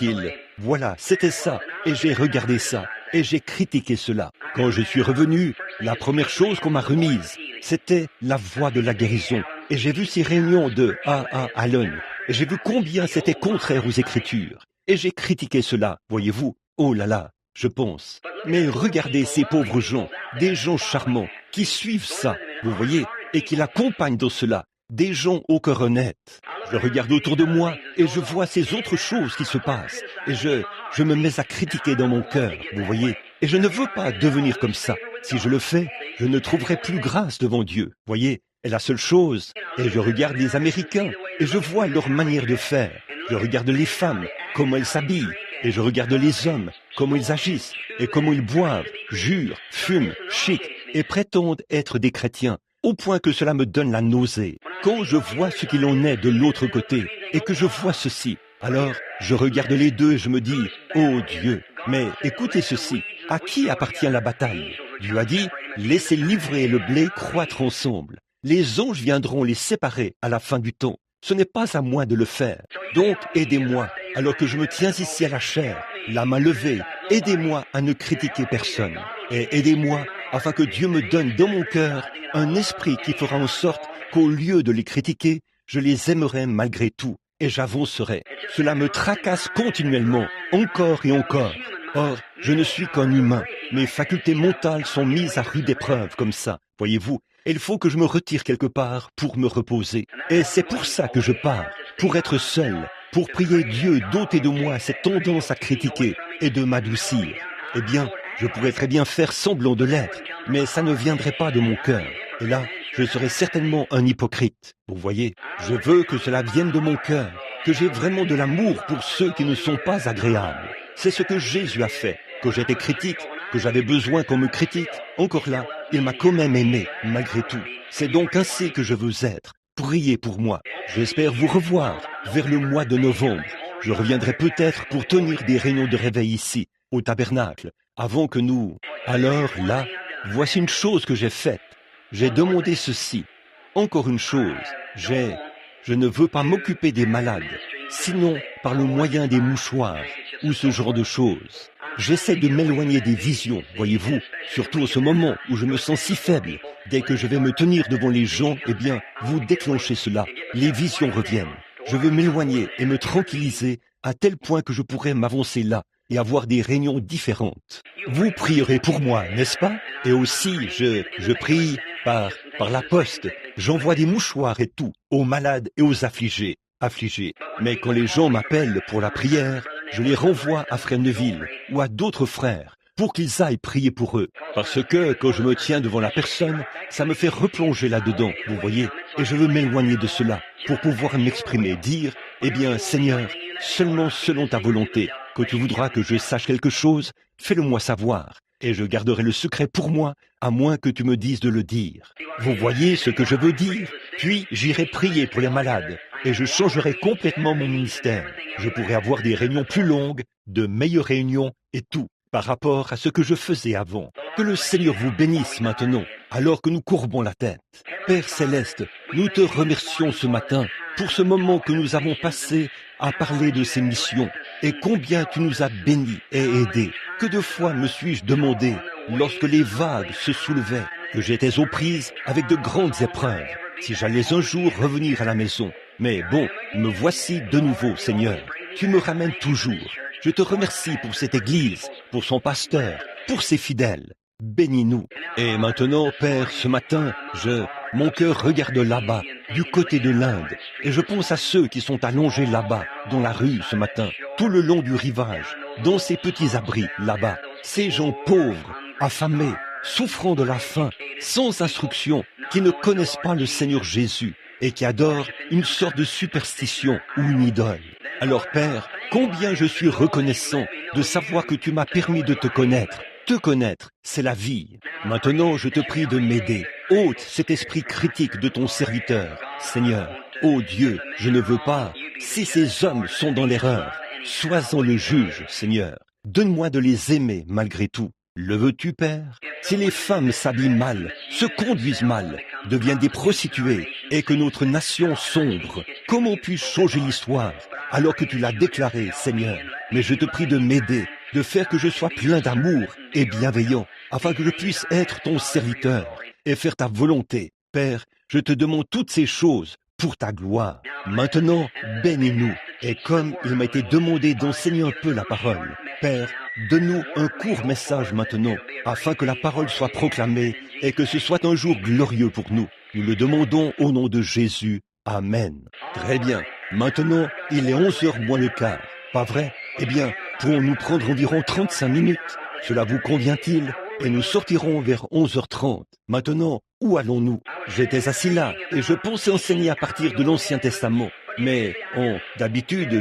voilà, c'était ça. Et j'ai regardé ça. Et j'ai critiqué cela. Quand je suis revenu, la première chose qu'on m'a remise, c'était la voie de la guérison. Et j'ai vu ces réunions de A.A. Allen. Et j'ai vu combien c'était contraire aux Écritures. Et j'ai critiqué cela, voyez-vous. Oh là là, je pense. Mais regardez ces pauvres gens, des gens charmants, qui suivent ça, vous voyez, et qui l'accompagnent dans cela. Des gens au cœur honnête. Je regarde autour de moi et je vois ces autres choses qui se passent. Et je me mets à critiquer dans mon cœur, vous voyez. Et je ne veux pas devenir comme ça. Si je le fais, je ne trouverai plus grâce devant Dieu, voyez. Et la seule chose, et je regarde les Américains et je vois leur manière de faire. Je regarde les femmes, comment elles s'habillent. Et je regarde les hommes, comment ils agissent et comment ils boivent, jurent, fument, chiquent et prétendent être des chrétiens. Au point que cela me donne la nausée. Quand je vois ce qu'il en est de l'autre côté, et que je vois ceci, alors je regarde les deux et je me dis, oh Dieu, mais écoutez ceci, à qui appartient la bataille? Dieu a dit, laissez livrer et le blé croître ensemble. Les anges viendront les séparer à la fin du temps. Ce n'est pas à moi de le faire. Donc aidez-moi, alors que je me tiens ici à la chair, la main levée, aidez-moi à ne critiquer personne. Et aidez-moi afin que Dieu me donne dans mon cœur un esprit qui fera en sorte qu'au lieu de les critiquer, je les aimerai malgré tout et j'avancerai. Cela me tracasse continuellement, encore et encore. Or, je ne suis qu'un humain. Mes facultés mentales sont mises à rude épreuve comme ça, voyez-vous. Il faut que je me retire quelque part pour me reposer. Et c'est pour ça que je pars, pour être seul, pour prier Dieu d'ôter de moi cette tendance à critiquer et de m'adoucir. Eh bien, je pourrais très bien faire semblant de l'être, mais ça ne viendrait pas de mon cœur. Et là, je serais certainement un hypocrite. Vous voyez, je veux que cela vienne de mon cœur, que j'ai vraiment de l'amour pour ceux qui ne sont pas agréables. C'est ce que Jésus a fait. Quand j'étais critique, que j'avais besoin qu'on me critique, encore là, il m'a quand même aimé, malgré tout. C'est donc ainsi que je veux être. Priez pour moi. J'espère vous revoir vers le mois de novembre. Je reviendrai peut-être pour tenir des réunions de réveil ici, au tabernacle, avant que nous... Alors là, voici une chose que j'ai faite. J'ai demandé ceci. Encore une chose, je ne veux pas m'occuper des malades, sinon par le moyen des mouchoirs ou ce genre de choses. J'essaie de m'éloigner des visions, voyez-vous, surtout en ce moment où je me sens si faible. Dès que je vais me tenir devant les gens, eh bien, vous déclenchez cela. Les visions reviennent. Je veux m'éloigner et me tranquilliser à tel point que je pourrais m'avancer là et avoir des réunions différentes. Vous prierez pour moi, n'est-ce pas? Et aussi, je prie par la poste. J'envoie des mouchoirs et tout, aux malades et aux affligés. Mais quand les gens m'appellent pour la prière, je les renvoie à Frère Neville ou à d'autres frères pour qu'ils aillent prier pour eux. Parce que quand je me tiens devant la personne, ça me fait replonger là-dedans, vous voyez. Et je veux m'éloigner de cela pour pouvoir m'exprimer, dire, eh bien Seigneur, seulement selon ta volonté, quand tu voudras que je sache quelque chose, fais-le-moi savoir. Et je garderai le secret pour moi, à moins que tu me dises de le dire. Vous voyez ce que je veux dire? Puis j'irai prier pour les malades, et je changerai complètement mon ministère. Je pourrai avoir des réunions plus longues, de meilleures réunions, et tout, par rapport à ce que je faisais avant. Que le Seigneur vous bénisse maintenant, alors que nous courbons la tête. Père Céleste, nous te remercions ce matin pour ce moment que nous avons passé à parler de ces missions, et combien tu nous as bénis et aidés. Que de fois me suis-je demandé, lorsque les vagues se soulevaient, que j'étais aux prises avec de grandes épreuves, si j'allais un jour revenir à la maison. Mais bon, me voici de nouveau, Seigneur. Tu me ramènes toujours. Je te remercie pour cette Église, pour son pasteur, pour ses fidèles. Bénis-nous. Et maintenant, Père, ce matin, mon cœur regarde là-bas, du côté de l'Inde, et je pense à ceux qui sont allongés là-bas, dans la rue ce matin, tout le long du rivage, dans ces petits abris là-bas, ces gens pauvres, affamés, souffrant de la faim, sans instruction, qui ne connaissent pas le Seigneur Jésus et qui adorent une sorte de superstition ou une idole. Alors Père, combien je suis reconnaissant de savoir que tu m'as permis de te connaître. Te connaître, c'est la vie. Maintenant, je te prie de m'aider. Ôte cet esprit critique de ton serviteur. Seigneur, ô Dieu, je ne veux pas. Si ces hommes sont dans l'erreur, sois-en le juge, Seigneur. Donne-moi de les aimer malgré tout. Le veux-tu, Père? Si les femmes s'habillent mal, se conduisent mal, deviennent des prostituées, et que notre nation sombre, comment puis-je changer l'histoire, alors que tu l'as déclaré, Seigneur? Mais je te prie de m'aider, de faire que je sois plein d'amour et bienveillant, afin que je puisse être ton serviteur et faire ta volonté. Père, je te demande toutes ces choses pour ta gloire. Maintenant, bénis-nous. Et comme il m'a été demandé d'enseigner un peu la parole, Père, donne-nous un court message maintenant, afin que la parole soit proclamée et que ce soit un jour glorieux pour nous. Nous le demandons au nom de Jésus. Amen. Très bien. Maintenant, il est 11h moins le quart. Pas vrai? Eh bien, pourrons-nous prendre environ 35 minutes? Cela vous convient-il? Et nous sortirons vers 11h30. Maintenant, où allons-nous? J'étais assis là et je pensais enseigner à partir de l'Ancien Testament. Mais d'habitude,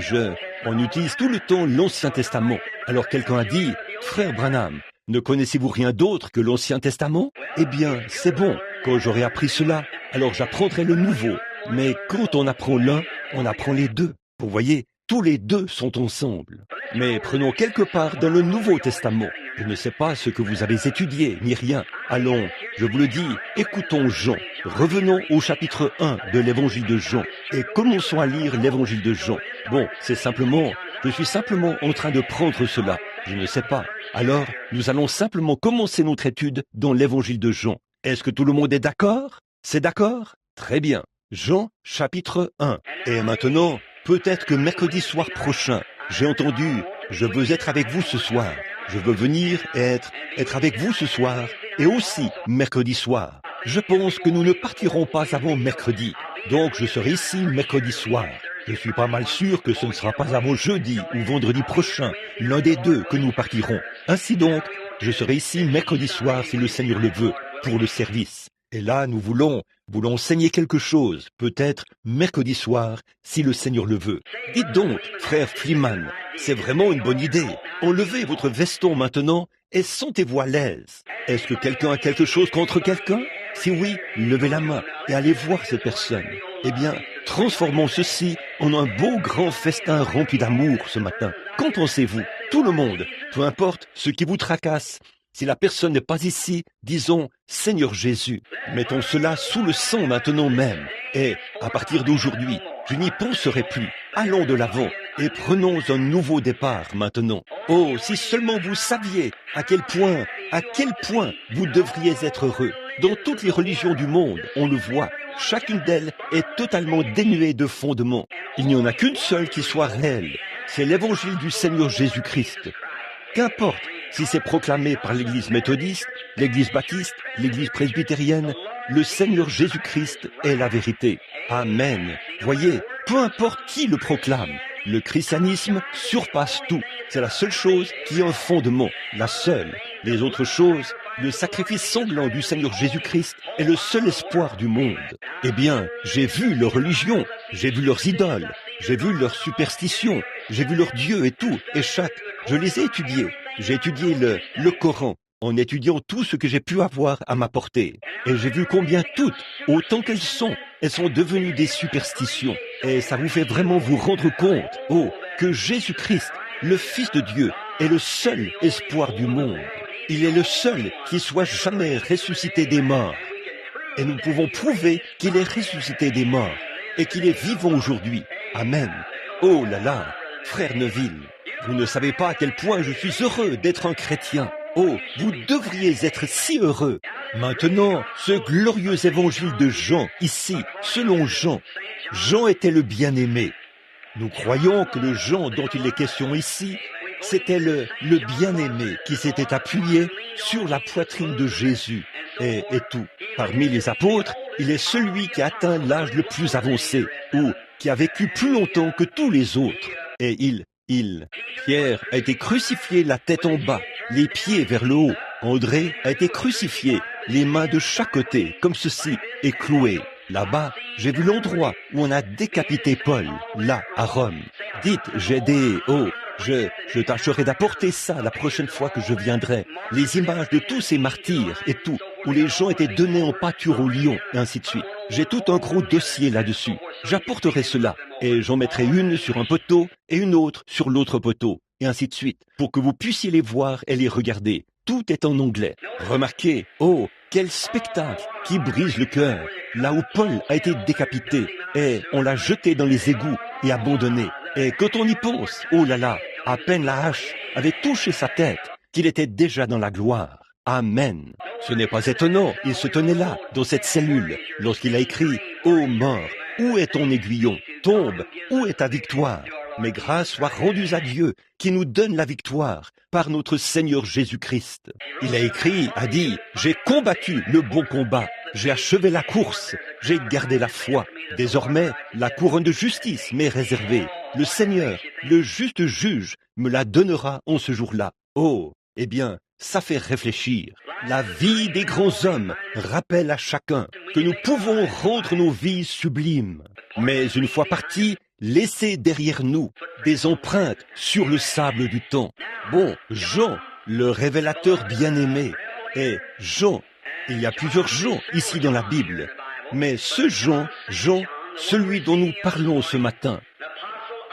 on utilise tout le temps l'Ancien Testament. Alors quelqu'un a dit, frère Branham, ne connaissez-vous rien d'autre que l'Ancien Testament? Eh bien, c'est bon. Quand j'aurai appris cela, alors j'apprendrai le Nouveau. Mais quand on apprend l'un, on apprend les deux. Vous voyez, tous les deux sont ensemble. Mais prenons quelque part dans le Nouveau Testament. Je ne sais pas ce que vous avez étudié, ni rien. Allons, je vous le dis, écoutons Jean. Revenons au chapitre 1 de l'évangile de Jean et commençons à lire l'évangile de Jean. Bon, je suis simplement en train de prendre cela. Je ne sais pas. Alors, nous allons simplement commencer notre étude dans l'évangile de Jean. Est-ce que tout le monde est d'accord? C'est d'accord? Très bien. Jean, chapitre 1. Et maintenant, peut-être que mercredi soir prochain, j'ai entendu, je veux être avec vous ce soir. Je veux venir et être avec vous ce soir et aussi mercredi soir. Je pense que nous ne partirons pas avant mercredi. Donc je serai ici mercredi soir. Je suis pas mal sûr que ce ne sera pas avant jeudi ou vendredi prochain, l'un des deux que nous partirons. Ainsi donc, je serai ici mercredi soir si le Seigneur le veut, pour le service. Et là, nous voulons enseigner quelque chose, peut-être mercredi soir, si le Seigneur le veut. Dites donc, frère Freeman, c'est vraiment une bonne idée. Enlevez votre veston maintenant et sentez-vous à l'aise. Est-ce que quelqu'un a quelque chose contre quelqu'un? Si oui, levez la main et allez voir cette personne. Eh bien, transformons ceci en un beau grand festin rempli d'amour ce matin. Qu'en pensez-vous? Tout le monde, peu importe ce qui vous tracasse. Si la personne n'est pas ici, disons « Seigneur Jésus ». Mettons cela sous le sang maintenant même. Et à partir d'aujourd'hui, je n'y penserai plus. Allons de l'avant et prenons un nouveau départ maintenant. Oh, si seulement vous saviez à quel point vous devriez être heureux. Dans toutes les religions du monde, on le voit, chacune d'elles est totalement dénuée de fondement. Il n'y en a qu'une seule qui soit réelle. C'est l'évangile du Seigneur Jésus-Christ. Qu'importe si c'est proclamé par l'Église méthodiste, l'Église baptiste, l'Église presbytérienne, le Seigneur Jésus-Christ est la vérité. Amen. Voyez, peu importe qui le proclame, le christianisme surpasse tout. C'est la seule chose qui a un fondement, la seule. Les autres choses, le sacrifice sanglant du Seigneur Jésus-Christ est le seul espoir du monde. Eh bien, j'ai vu leur religion, j'ai vu leurs idoles, j'ai vu leurs superstitions, j'ai vu leurs dieux et tout, et je les ai étudiés. J'ai étudié le Coran en étudiant tout ce que j'ai pu avoir à ma portée. Et j'ai vu combien toutes, autant qu'elles sont devenues des superstitions. Et ça vous fait vraiment vous rendre compte, que Jésus-Christ, le Fils de Dieu, est le seul espoir du monde. Il est le seul qui soit jamais ressuscité des morts. Et nous pouvons prouver qu'il est ressuscité des morts et qu'il est vivant aujourd'hui. Amen. Oh là là, frère Neville, vous ne savez pas à quel point je suis heureux d'être un chrétien. Oh, vous devriez être si heureux. Maintenant, ce glorieux évangile de Jean, ici, selon Jean. Jean était le bien-aimé. Nous croyons que le Jean dont il est question ici, c'était le bien-aimé qui s'était appuyé sur la poitrine de Jésus et tout. Parmi les apôtres, il est celui qui a atteint l'âge le plus avancé ou qui a vécu plus longtemps que tous les autres. Et Pierre a été crucifié la tête en bas, les pieds vers le haut. André a été crucifié, les mains de chaque côté, comme ceci, et cloué. Là-bas, j'ai vu l'endroit où on a décapité Paul, là, à Rome. Dites, je tâcherai d'apporter ça la prochaine fois que je viendrai. Les images de tous ces martyrs et tout, où les gens étaient donnés en pâture aux lions, et ainsi de suite. J'ai tout un gros dossier là-dessus. J'apporterai cela, et j'en mettrai une sur un poteau et une autre sur l'autre poteau, et ainsi de suite, pour que vous puissiez les voir et les regarder. Tout est en anglais. Remarquez, oh, quel spectacle qui brise le cœur. Là où Paul a été décapité, et on l'a jeté dans les égouts et abandonné. Et quand on y pense, oh là là, à peine la hache avait touché sa tête, qu'il était déjà dans la gloire. Amen. Ce n'est pas étonnant, il se tenait là, dans cette cellule, lorsqu'il a écrit « Ô mort, où est ton aiguillon? Tombe, où est ta victoire ?» Mais grâce soit rendue à Dieu, qui nous donne la victoire, par notre Seigneur Jésus-Christ. Il a dit « J'ai combattu le bon combat, j'ai achevé la course, j'ai gardé la foi. Désormais, la couronne de justice m'est réservée. Le Seigneur, le juste juge, me la donnera en ce jour-là. » Oh, eh bien, ça fait réfléchir. La vie des grands hommes rappelle à chacun que nous pouvons rendre nos vies sublimes. Mais une fois partis, laisser derrière nous des empreintes sur le sable du temps. Bon, Jean, le révélateur bien-aimé. Et Jean, il y a plusieurs Jean ici dans la Bible. Mais ce Jean, celui dont nous parlons ce matin,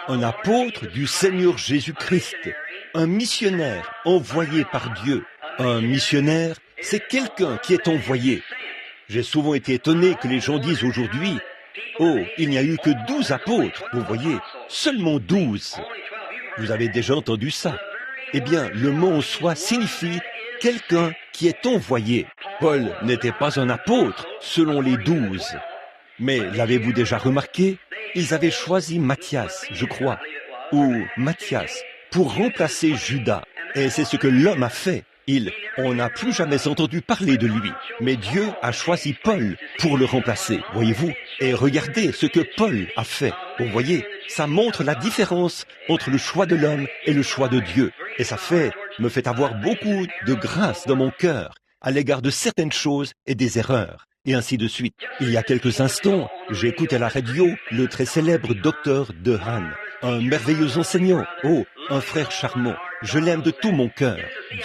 un apôtre du Seigneur Jésus-Christ, un missionnaire envoyé par Dieu. Un missionnaire, c'est quelqu'un qui est envoyé. J'ai souvent été étonné que les gens disent aujourd'hui « Oh, il n'y a eu que 12 apôtres, vous voyez, seulement 12. » Vous avez déjà entendu ça. Eh bien, le mot en soi signifie quelqu'un qui est envoyé. Paul n'était pas un apôtre selon les 12. Mais l'avez-vous déjà remarqué? Ils avaient choisi Matthias, je crois, ou Matthias, pour remplacer Judas. Et c'est ce que l'homme a fait. On n'a plus jamais entendu parler de lui. Mais Dieu a choisi Paul pour le remplacer, voyez-vous. Et regardez ce que Paul a fait. Vous voyez, ça montre la différence entre le choix de l'homme et le choix de Dieu. Et ça me fait avoir beaucoup de grâce dans mon cœur à l'égard de certaines choses et des erreurs. Et ainsi de suite. Il y a quelques instants, j'ai écouté à la radio le très célèbre docteur De Haan, un merveilleux enseignant, oh, un frère charmant. Je l'aime de tout mon cœur,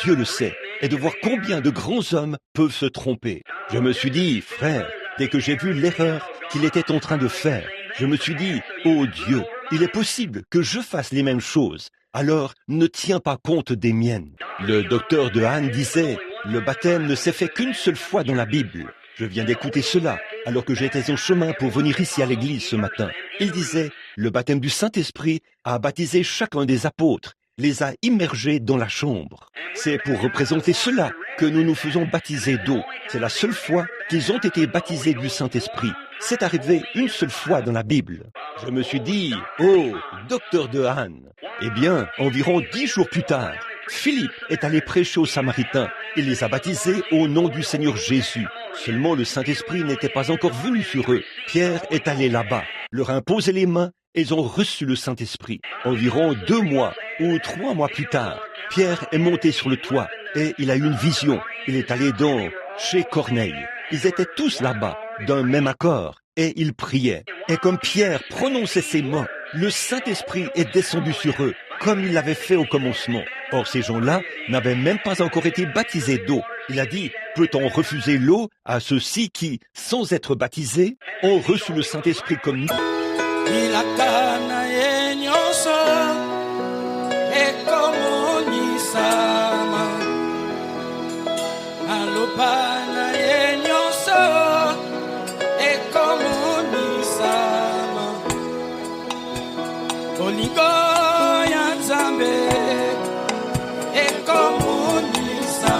Dieu le sait, et de voir combien de grands hommes peuvent se tromper. Je me suis dit, frère, dès que j'ai vu l'erreur qu'il était en train de faire, je me suis dit, oh Dieu, il est possible que je fasse les mêmes choses, alors ne tiens pas compte des miennes. Le docteur De Haan disait, le baptême ne s'est fait qu'une seule fois dans la Bible. Je viens d'écouter cela, alors que j'étais en chemin pour venir ici à l'église ce matin. Il disait, le baptême du Saint-Esprit a baptisé chacun des apôtres, les a immergés dans la chambre. C'est pour représenter cela que nous nous faisons baptiser d'eau. C'est la seule fois qu'ils ont été baptisés du Saint-Esprit. C'est arrivé une seule fois dans la Bible. Je me suis dit, oh, docteur De Haan. Eh bien, environ 10 jours plus tard, Philippe est allé prêcher aux Samaritains. Il les a baptisés au nom du Seigneur Jésus. Seulement le Saint-Esprit n'était pas encore venu sur eux. Pierre est allé là-bas, leur a imposé les mains et ils ont reçu le Saint-Esprit. Environ 2 mois ou 3 mois plus tard, Pierre est monté sur le toit et il a eu une vision. Il est allé chez Corneille. Ils étaient tous là-bas, d'un même accord, et ils priaient. Et comme Pierre prononçait ces mots, le Saint-Esprit est descendu sur eux, comme il l'avait fait au commencement. Or, ces gens-là n'avaient même pas encore été baptisés d'eau. Il a dit, peut-on refuser l'eau à ceux-ci qui, sans être baptisés, ont reçu le Saint-Esprit comme nous? Olingo ya Nzambe ekomonisa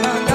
nanga